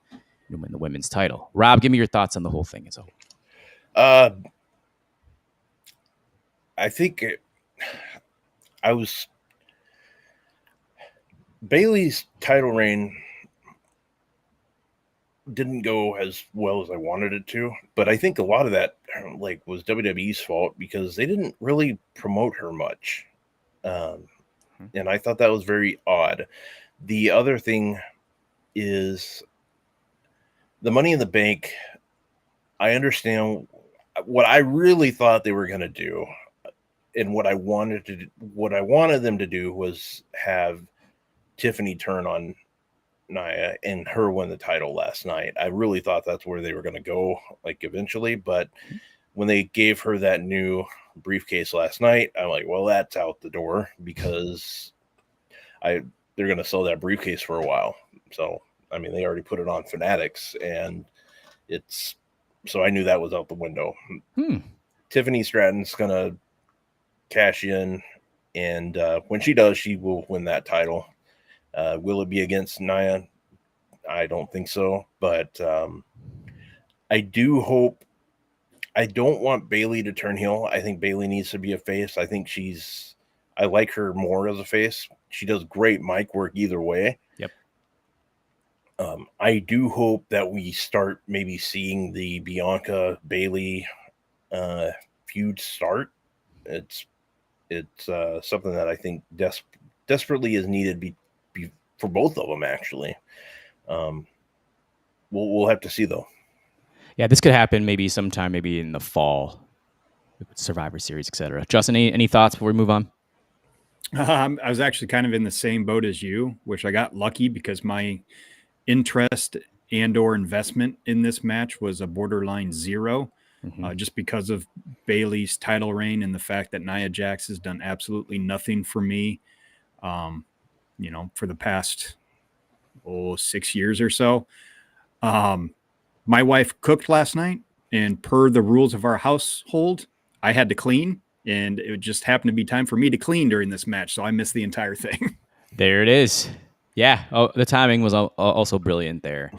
and win the women's title. Rob, give me your thoughts on the whole thing as a whole. I think Bayley's title reign didn't go as well as I wanted it to, but I think a lot of that was WWE's fault because they didn't really promote her much. And I thought that was very odd. The other thing is the Money in the Bank. I understand what I really thought they were going to do. And what I wanted them to do was have Tiffany turn on Nia and her win the title last night. I really thought that's where they were going to go, eventually. But when they gave her that new briefcase last night, I'm like, well, that's out the door because they're going to sell that briefcase for a while. So, I mean, they already put it on Fanatics, and so I knew that was out the window. Tiffany Stratton's going to cash in, and when she does, she will win that title. Will it be against Nia? I don't think so, but I do hope. I don't want Bayley to turn heel. I think Bayley needs to be a face. I think I like her more as a face. She does great mic work either way. Yep. I do hope that we start maybe seeing the Bianca Bayley feud start. It's something that I think desperately is needed be for both of them, actually. We'll have to see, though. Yeah, this could happen maybe sometime, in the fall, Survivor Series, etc. Justin, any thoughts before we move on? I was actually kind of in the same boat as you, which I got lucky because my interest and or investment in this match was a borderline 0, just because of Bayley's title reign and the fact that Nia Jax has done absolutely nothing for me, for the past 6 years or so. My wife cooked last night, and per the rules of our household, I had to clean, and it just happened to be time for me to clean during this match, so I missed the entire thing. There it is. Yeah, the timing was also brilliant there.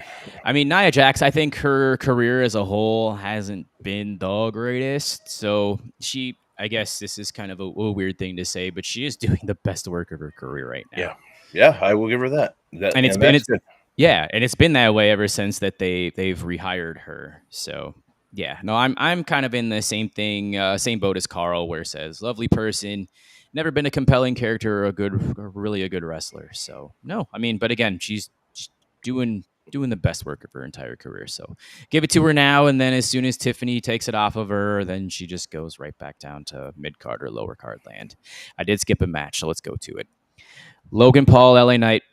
I mean, Nia Jax, I think her career as a whole hasn't been the greatest. So I guess this is kind of a weird thing to say, but she is doing the best work of her career right now. Yeah, I will give her that. And it's been that way ever since that they've rehired her. So yeah, no, I'm kind of in the same thing, same boat as Carl, where it says lovely person, never been a compelling character or really a good wrestler. So no, I mean, but again, she's doing the best work of her entire career. So give it to her now, and then as soon as Tiffany takes it off of her, then she just goes right back down to mid card or lower card land. I did skip a match, so let's go to it. Logan Paul, LA Knight,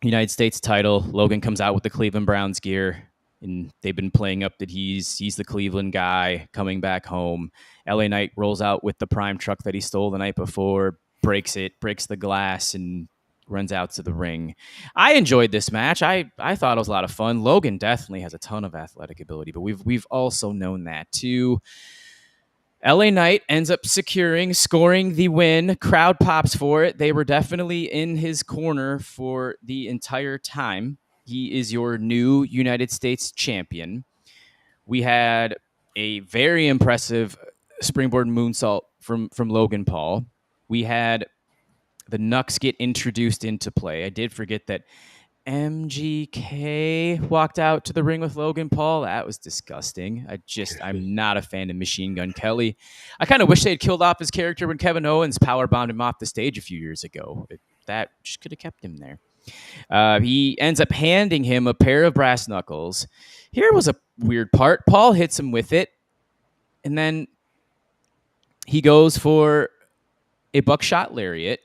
United States title. Logan comes out with the Cleveland Browns gear, and they've been playing up that he's the Cleveland guy coming back home. LA Knight rolls out with the prime truck that he stole the night before, breaks the glass, and runs out to the ring. I enjoyed this match. I thought it was a lot of fun. Logan definitely has a ton of athletic ability, but we've also known that too. LA Knight ends up scoring the win. Crowd pops for it. They were definitely in his corner for the entire time. He is your new United States champion. We had a very impressive springboard moonsault from Logan Paul. We had the Nux get introduced into play. I did forget that MGK walked out to the ring with Logan Paul. That was disgusting. I'm not a fan of Machine Gun Kelly. I kind of wish they had killed off his character when Kevin Owens powerbombed him off the stage a few years ago. That just could have kept him there. He ends up handing him a pair of brass knuckles. Here was a weird part. Paul hits him with it, and then he goes for a buckshot lariat.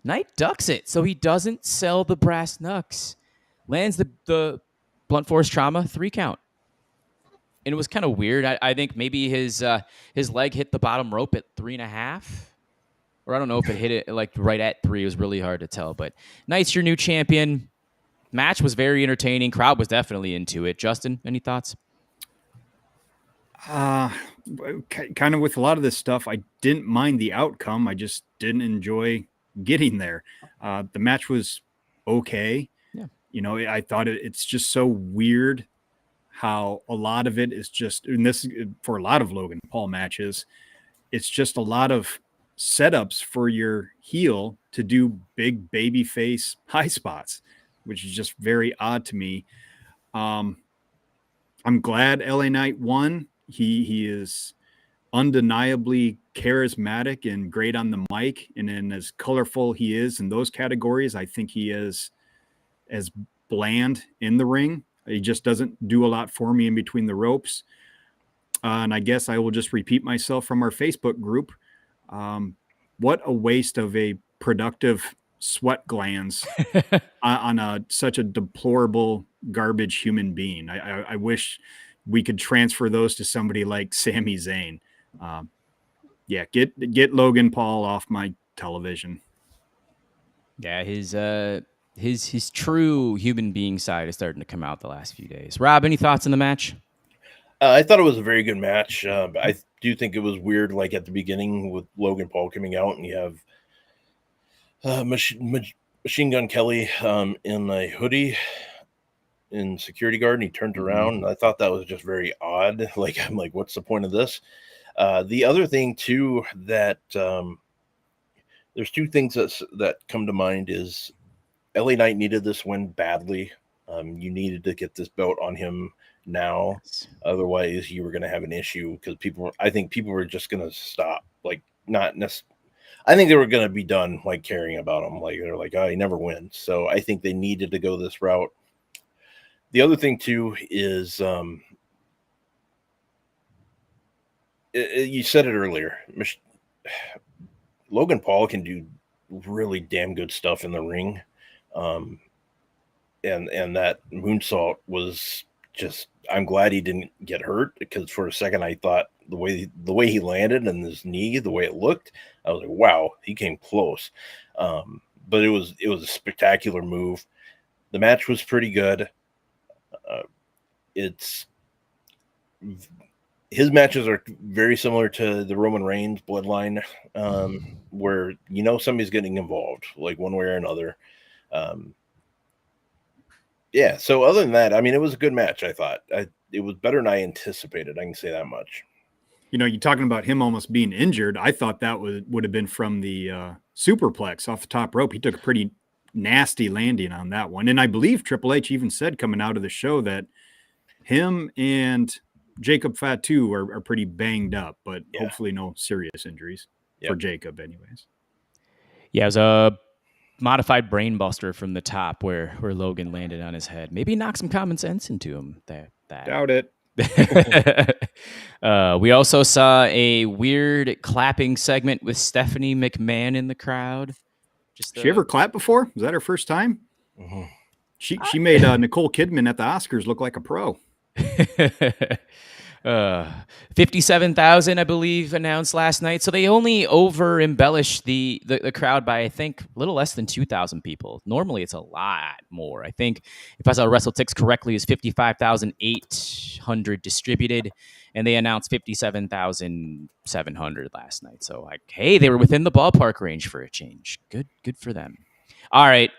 Knight ducks it, so he doesn't sell the brass knucks. Lands the blunt force trauma 3 count. And it was kind of weird. I think maybe his leg hit the bottom rope at 3.5. Or I don't know if it hit it like right at 3. It was really hard to tell. But Knight's your new champion. Match was very entertaining. Crowd was definitely into it. Justin, any thoughts? Kind of with a lot of this stuff, I didn't mind the outcome. I just didn't enjoy getting there. The match was okay. Yeah. I thought it's just so weird how a lot of it is just, and this for a lot of Logan Paul matches, it's just a lot of setups for your heel to do big baby face high spots, which is just very odd to me. I'm glad LA Knight won. He is undeniably charismatic and great on the mic, and then as colorful he is in those categories, I think he is as bland in the ring. He just doesn't do a lot for me in between the ropes. And I guess I will just repeat myself from our Facebook group. What a waste of a productive sweat glands on such a deplorable garbage human being. I wish we could transfer those to somebody like Sami Zayn. Get Logan Paul off my television. Yeah, his true human being side is starting to come out the last few days. Rob, any thoughts on the match? I thought it was a very good match. I do think it was weird, like at the beginning with Logan Paul coming out, and you have Machine Gun Kelly in a hoodie in security guard, and he turned around. And I thought that was just very odd. I'm like, what's the point of this? The other thing too that there's 2 things that come to mind is LA Knight needed this win badly. You needed to get this belt on him now. Yes. Otherwise, you were going to have an issue because I think people were just going to stop. I think they were going to be done caring about him. They're like, oh, he never wins. So I think they needed to go this route. The other thing too is you said it earlier. Logan Paul can do really damn good stuff in the ring. And that moonsault was just, I'm glad he didn't get hurt, because for a second I thought the way he landed and his knee, the way it looked, I was like, wow, he came close. But it was a spectacular move. The match was pretty good. His matches are very similar to the Roman Reigns bloodline, where somebody's getting involved, like one way or another. Yeah. So other than that, I mean, it was a good match. I thought it was better than I anticipated. I can say that much. You're talking about him almost being injured. I thought that would have been from the superplex off the top rope. He took a pretty nasty landing on that one. And I believe Triple H even said coming out of the show that him and Jacob Fatu are pretty banged up, but hopefully no serious injuries for Jacob anyways. Yeah, it was a modified brain buster from the top where Logan landed on his head. Maybe knock some common sense into him. Doubt it. We also saw a weird clapping segment with Stephanie McMahon in the crowd. She ever clapped before? Was that her first time? Mm-hmm. She made Nicole Kidman at the Oscars look like a pro. 57,000, I believe, announced last night. So they only over embellished the crowd by, I think, a little less than 2,000 people. Normally it's a lot more. I think, if I saw WrestleTix correctly, is 55,800 distributed, and they announced 57,700 last night. So, like, hey, they were within the ballpark range for a change. Good for them. All right.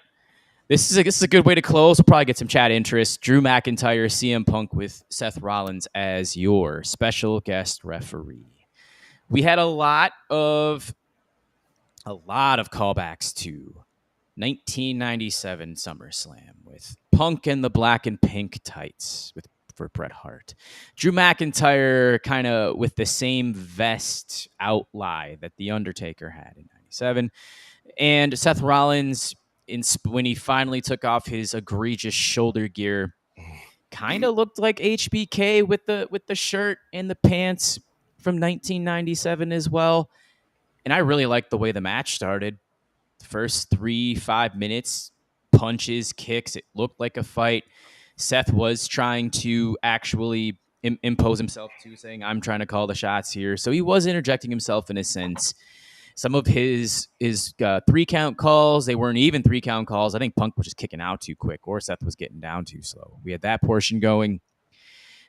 This is a good way to close. We'll probably get some chat interest. Drew McIntyre, CM Punk with Seth Rollins as your special guest referee. We had a lot of callbacks to 1997 SummerSlam with Punk and the black and pink tights for Bret Hart. Drew McIntyre kind of with the same vest outline that The Undertaker had in 97. And Seth Rollins, when he finally took off his egregious shoulder gear, kind of looked like HBK with the shirt and the pants from 1997 as well. And I really liked the way the match started. The first 3-5 minutes, punches, kicks, it looked like a fight. Seth was trying to actually impose himself too, saying, I'm trying to call the shots here. So he was interjecting himself in a sense. Some of his 3-count calls, they weren't even 3-count calls. I think Punk was just kicking out too quick, or Seth was getting down too slow. We had that portion going.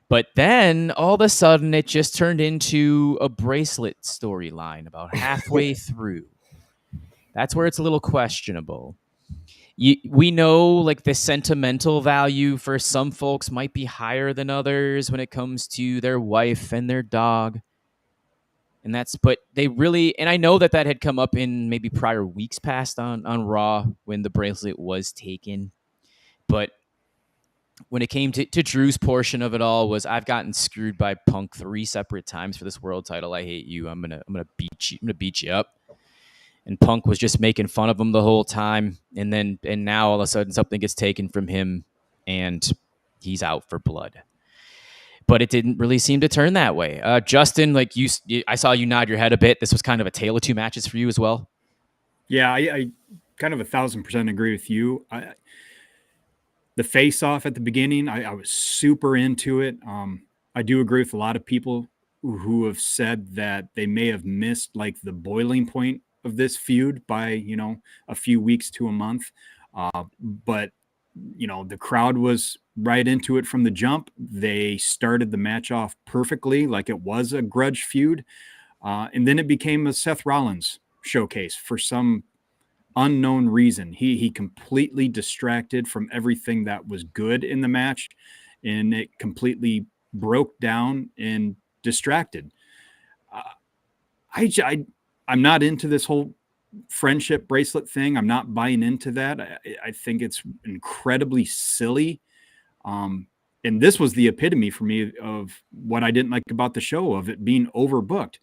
But then, all of a sudden, it just turned into a bracelet storyline about halfway through. That's where it's a little questionable. We know, like, the sentimental value for some folks might be higher than others when it comes to their wife and their dog. But they really, and I know that had come up in maybe prior weeks past on Raw when the bracelet was taken. But when it came to Drew's portion of it all, was I've gotten screwed by Punk 3 separate times for this world title. I hate you. I'm gonna beat you. I'm gonna beat you up. And Punk was just making fun of him the whole time. And now all of a sudden something gets taken from him and he's out for blood. But it didn't really seem to turn that way. Justin, like I saw you nod your head a bit. This was kind of a tale of two matches for you as well. Yeah, I kind of 1,000% agree with you. The face-off at the beginning, I was super into it. I do agree with a lot of people who have said that they may have missed like the boiling point of this feud by, a few weeks to a month. But the crowd was right into it from the jump. They started the match off perfectly, like it was a grudge feud. And then it became a Seth Rollins showcase for some unknown reason. He completely distracted from everything that was good in the match, and it completely broke down and distracted. I'm not into this whole friendship bracelet thing. I'm not buying into that. I think it's incredibly silly. And this was the epitome for me of what I didn't like about the show, of it being overbooked.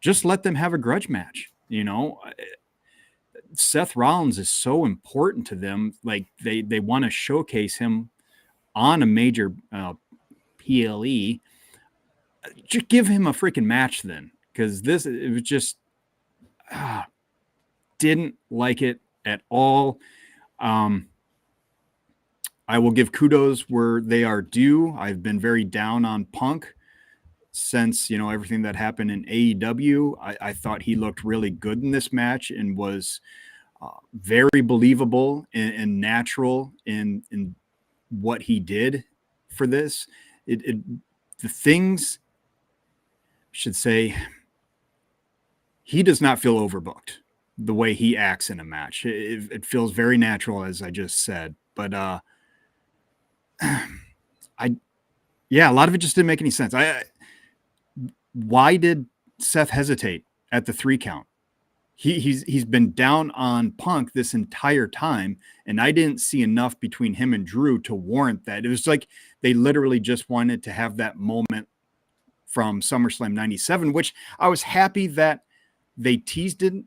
Just let them have a grudge match. Seth Rollins is so important to them. Like they want to showcase him on a major PLE. Just give him a freaking match then. Because it was just, didn't like it at all. I will give kudos where they are due. I've been very down on Punk since, everything that happened in AEW. I thought he looked really good in this match and was very believable and natural in what he did for this. The things, I should say, he does not feel overbooked the way he acts in a match. It feels very natural, as I just said. But a lot of it just didn't make any sense. Why did Seth hesitate at the 3 count? He's been down on Punk this entire time, and I didn't see enough between him and Drew to warrant that. It was like they literally just wanted to have that moment from SummerSlam 97, which I was happy that they teased it,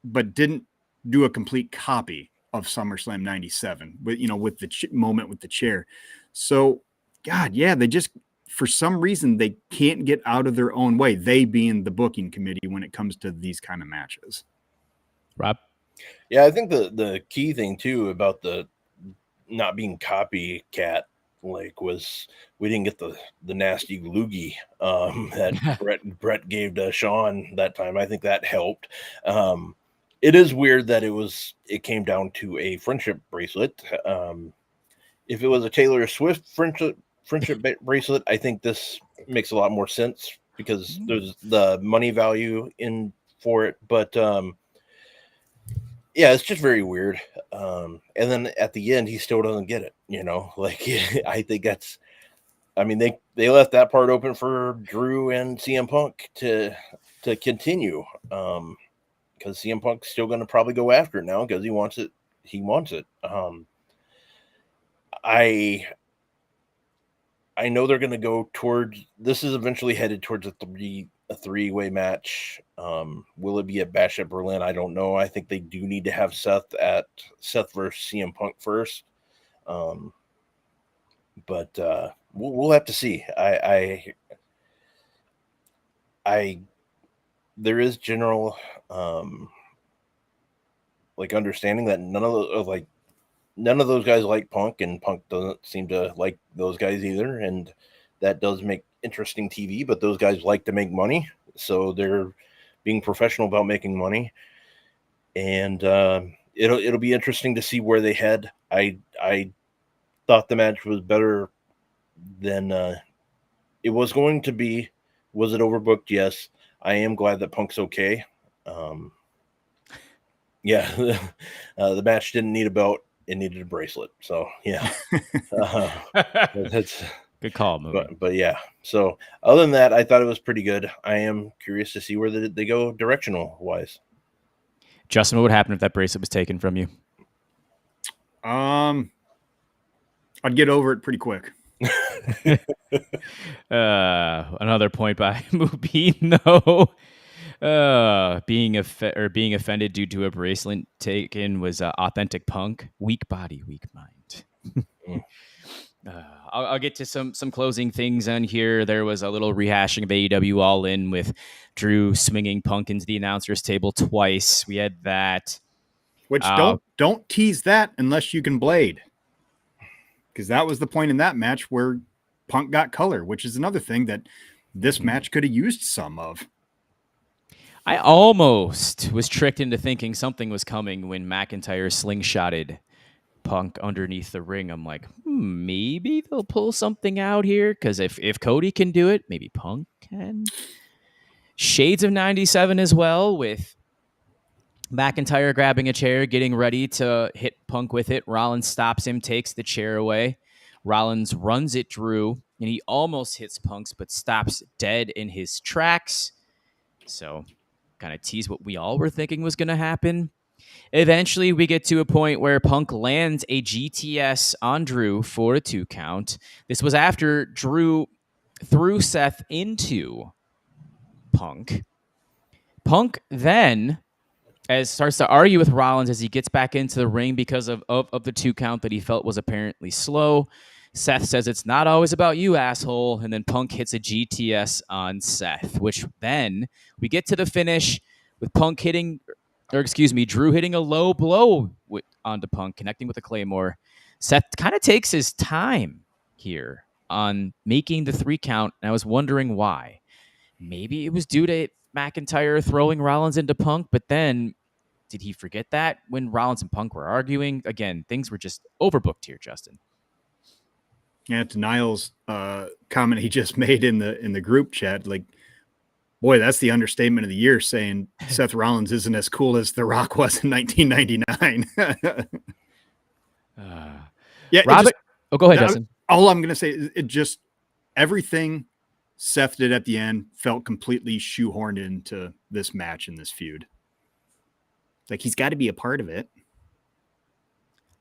but didn't do a complete copy of SummerSlam 97 with the moment with the chair. So, God, yeah, they just, for some reason, they can't get out of their own way, they being the booking committee when it comes to these kind of matches. Rob? Yeah, I think the key thing too about the not being copycat was we didn't get the nasty loogie that Brett gave to Sean that time. I think that helped. It is weird that it came down to a friendship bracelet. If it was a Taylor Swift friendship bracelet, I think this makes a lot more sense because there's the money value in for it. But yeah, it's just very weird. And then at the end, he still doesn't get it. I think that's. I mean, they left that part open for Drew and CM Punk to continue because CM Punk's still going to probably go after it now because he wants it. He wants it. I know they're going to go towards. This is eventually headed towards a three-way match. Will it be at Bash at Berlin? I don't know. I think they do need to have Seth versus CM Punk first. But we'll have to see. There is general understanding that none of those guys like Punk, and Punk doesn't seem to like those guys either, and that does make interesting TV. But those guys like to make money, so they're being professional about making money, and it'll be interesting to see where they head. I thought the match was better than it was going to be. Was it overbooked? Yes. I am glad that Punk's okay. The match didn't need a belt. It needed a bracelet. So, yeah. That's good call, movie. But yeah. So, other than that, I thought it was pretty good. I am curious to see where they go directional-wise. Justin, what would happen if that bracelet was taken from you? I'd get over it pretty quick. Another point by Mubino. Being offended due to a bracelet taken was authentic Punk. Weak body, weak mind. I'll get to some closing things on here. There was a little rehashing of AEW All In with Drew swinging Punk into the announcer's table twice. We had that. Which don't tease that unless you can blade. Because that was the point in that match where Punk got color, which is another thing that this match could have used some of. I almost was tricked into thinking something was coming when McIntyre slingshotted Punk underneath the ring. I'm like, maybe they'll pull something out here, because if Cody can do it, maybe Punk can. Shades of 97 as well, with McIntyre grabbing a chair, getting ready to hit Punk with it. Rollins stops him, takes the chair away. Rollins runs at Drew, and he almost hits Punk's, but stops dead in his tracks. So, kind of tease what we all were thinking was going to happen. Eventually, we get to a point where Punk lands a GTS on Drew for a 2 count. This was after Drew threw Seth into Punk. Punk then starts to argue with Rollins as he gets back into the ring because of the 2 count that he felt was apparently slow. Seth says, "It's not always about you, asshole." And then Punk hits a GTS on Seth, which then we get to the finish with Punk hitting Drew hitting a low blow onto Punk, connecting with a Claymore. Seth kind of takes his time here on making the 3 count, and I was wondering why. Maybe it was due to McIntyre throwing Rollins into Punk, but then did he forget that when Rollins and Punk were arguing? Again, things were just overbooked here, Justin. Yeah, to Niles' comment he just made in the group chat, like, boy, that's the understatement of the year, saying Seth Rollins isn't as cool as The Rock was in 1999. Yeah, Robert. Go ahead, Justin. All I'm going to say is it just everything Seth did at the end felt completely shoehorned into this match and this feud. Like, he's got to be a part of it. A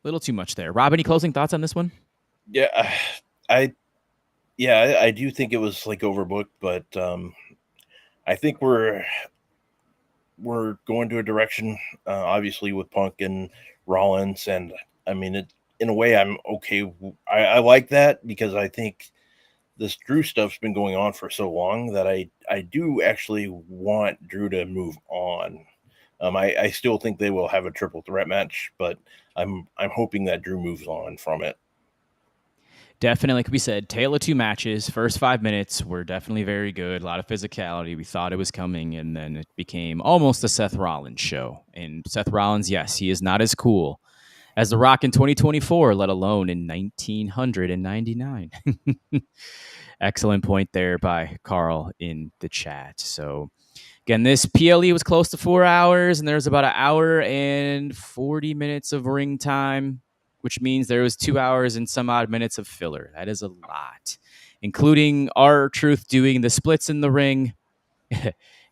little too much there. Rob, any closing thoughts on this one? Yeah, I do think it was like overbooked, but I think we're going to a direction, obviously, with Punk and Rollins, and I mean, in a way, I'm okay. I like that because I think this Drew stuff's been going on for so long that I do actually want Drew to move on. I still think they will have a triple threat match, but I'm hoping that Drew moves on from it. Definitely, like we said, tale of 2 matches. First 5 minutes were definitely very good. A lot of physicality. We thought it was coming, and then it became almost a Seth Rollins show. And Seth Rollins, yes, he is not as cool as The Rock in 2024, let alone in 1999. Excellent point there by Carl in the chat. So, again, this PLE was close to 4 hours, and there's about an hour and 40 minutes of ring time, which means there was 2 hours and some odd minutes of filler. That is a lot, including R-Truth doing the splits in the ring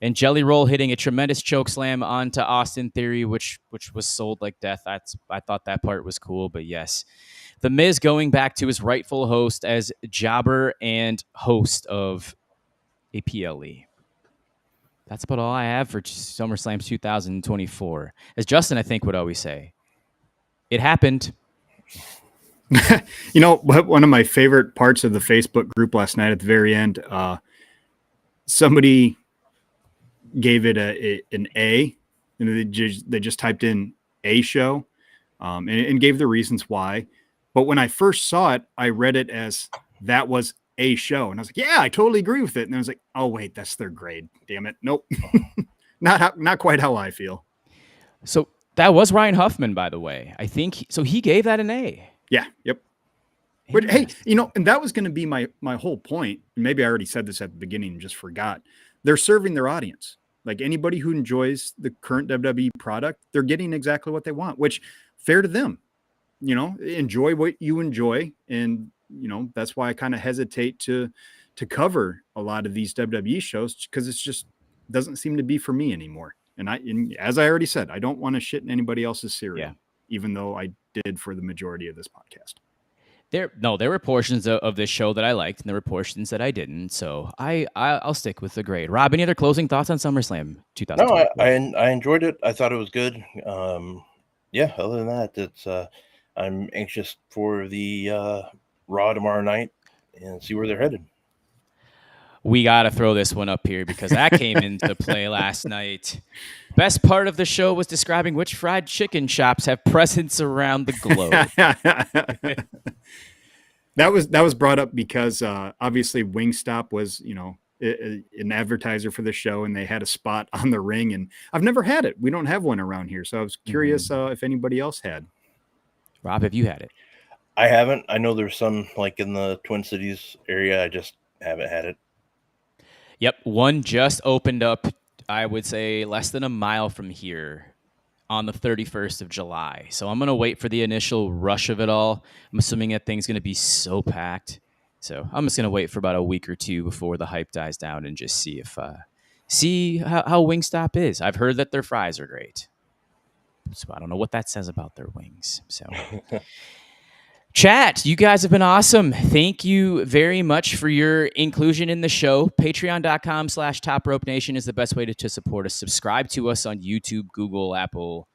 and Jelly Roll hitting a tremendous choke slam onto Austin Theory, which was sold like death. I thought that part was cool, but yes. The Miz going back to his rightful host as jobber and host of a PLE. That's about all I have for SummerSlam 2024. As Justin, I think, would always say, it happened. You know, one of my favorite parts of the Facebook group last night at the very end, somebody gave it an A, and they just typed in A show, and gave the reasons why. But when I first saw it, I read it as that was a show, and I was like, yeah, I totally agree with it. And I was like, oh wait, that's their grade. Damn it, nope, not quite how I feel. So that was Ryan Huffman, by the way. I think so. He gave that an A. Yeah. Yep. But hey, you know, and that was going to be my whole point. Maybe I already said this at the beginning and just forgot. They're serving their audience. Like, anybody who enjoys the current WWE product, they're getting exactly what they want, which fair to them. You know, enjoy what you enjoy. And, you know, that's why I kind of hesitate to cover a lot of these WWE shows, because it's just doesn't seem to be for me anymore. And as I already said, I don't want to shit in anybody else's cereal, even though I did for the majority of this podcast. There were portions of this show that I liked, and there were portions that I didn't. So I'll stick with the grade. Rob, any other closing thoughts on SummerSlam 2020? No, I enjoyed it. I thought it was good. Yeah. Other than that, it's I'm anxious for the Raw tomorrow night and see where they're headed. We got to throw this one up here because that came into play last night. Best part of the show was describing which fried chicken shops have presence around the globe. That was brought up because obviously Wingstop was, you know, an advertiser for the show, and they had a spot on the ring, and I've never had it. We don't have one around here, so I was curious if anybody else had. Rob, have you had it? I haven't. I know there's some like in the Twin Cities area. I just haven't had it. Yep, one just opened up, I would say, less than a mile from here on the 31st of July. So I'm going to wait for the initial rush of it all. I'm assuming that thing's going to be so packed. So I'm just going to wait for about a week or two before the hype dies down and just see how Wingstop is. I've heard that their fries are great. So I don't know what that says about their wings. So chat, you guys have been awesome. Thank you very much for your inclusion in the show. Patreon.com/Top Rope Nation is the best way to support us. Subscribe to us on YouTube, Google, Apple,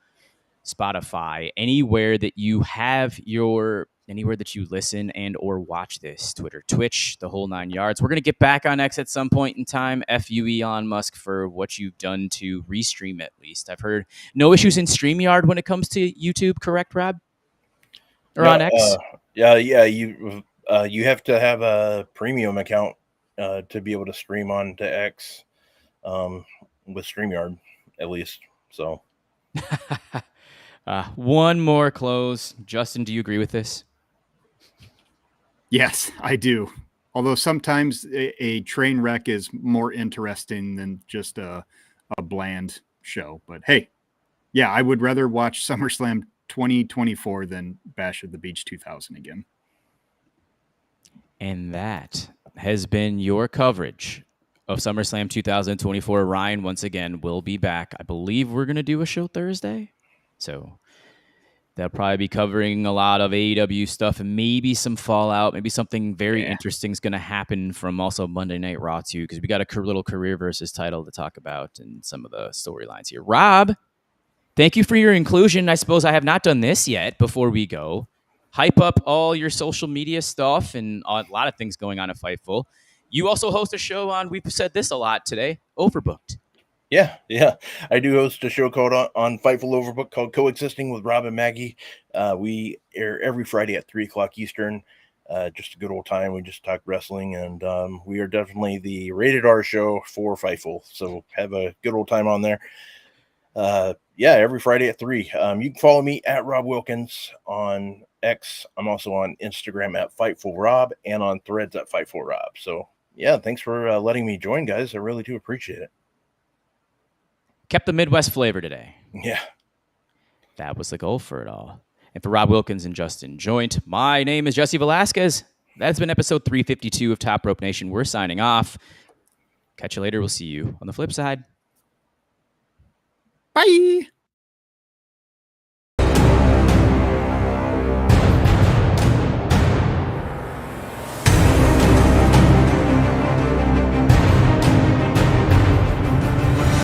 Spotify, anywhere that you have your anywhere that you listen and or watch this, Twitter, Twitch, the whole 9 yards. We're going to get back on X at some point in time. FU Elon Musk for what you've done to restream at least. I've heard no issues in StreamYard when it comes to YouTube, correct, Rob? Or on X? Yeah, you have to have a premium account to be able to stream on to X with StreamYard, at least. So one more close. Justin, do you agree with this? Yes, I do. Although sometimes a train wreck is more interesting than just a bland show. But hey, yeah, I would rather watch SummerSlam 2024 than Bash at the Beach 2000 again. And that has been your coverage of SummerSlam 2024. Ryan, once again, will be back. I believe we're going to do a show Thursday. So they'll probably be covering a lot of AEW stuff and maybe some Fallout. Maybe something very interesting is going to happen from also Monday Night Raw, too, because we got a little career versus title to talk about and some of the storylines here. Rob, thank you for your inclusion. I suppose I have not done this yet before we go. Hype up all your social media stuff and a lot of things going on at Fightful. You also host a show on, we've said this a lot today, Overbooked. Yeah. I do host a show called on Fightful Overbooked called Coexisting with Rob and Maggie. We air every Friday at 3 o'clock Eastern. Just a good old time. We just talk wrestling, and we are definitely the rated R show for Fightful. So have a good old time on there. Every Friday at 3. You can follow me at Rob Wilkins on X. I'm also on Instagram at Fightful Rob and on Threads at Fightful Rob. So yeah, thanks for letting me join, guys. I really do appreciate it. Kept the Midwest flavor today. Yeah. That was the goal for it all. And for Rob Wilkins and Justin Joint, my name is Jesse Velasquez. That's been episode 352 of Top Rope Nation. We're signing off. Catch you later. We'll see you on the flip side. Bye.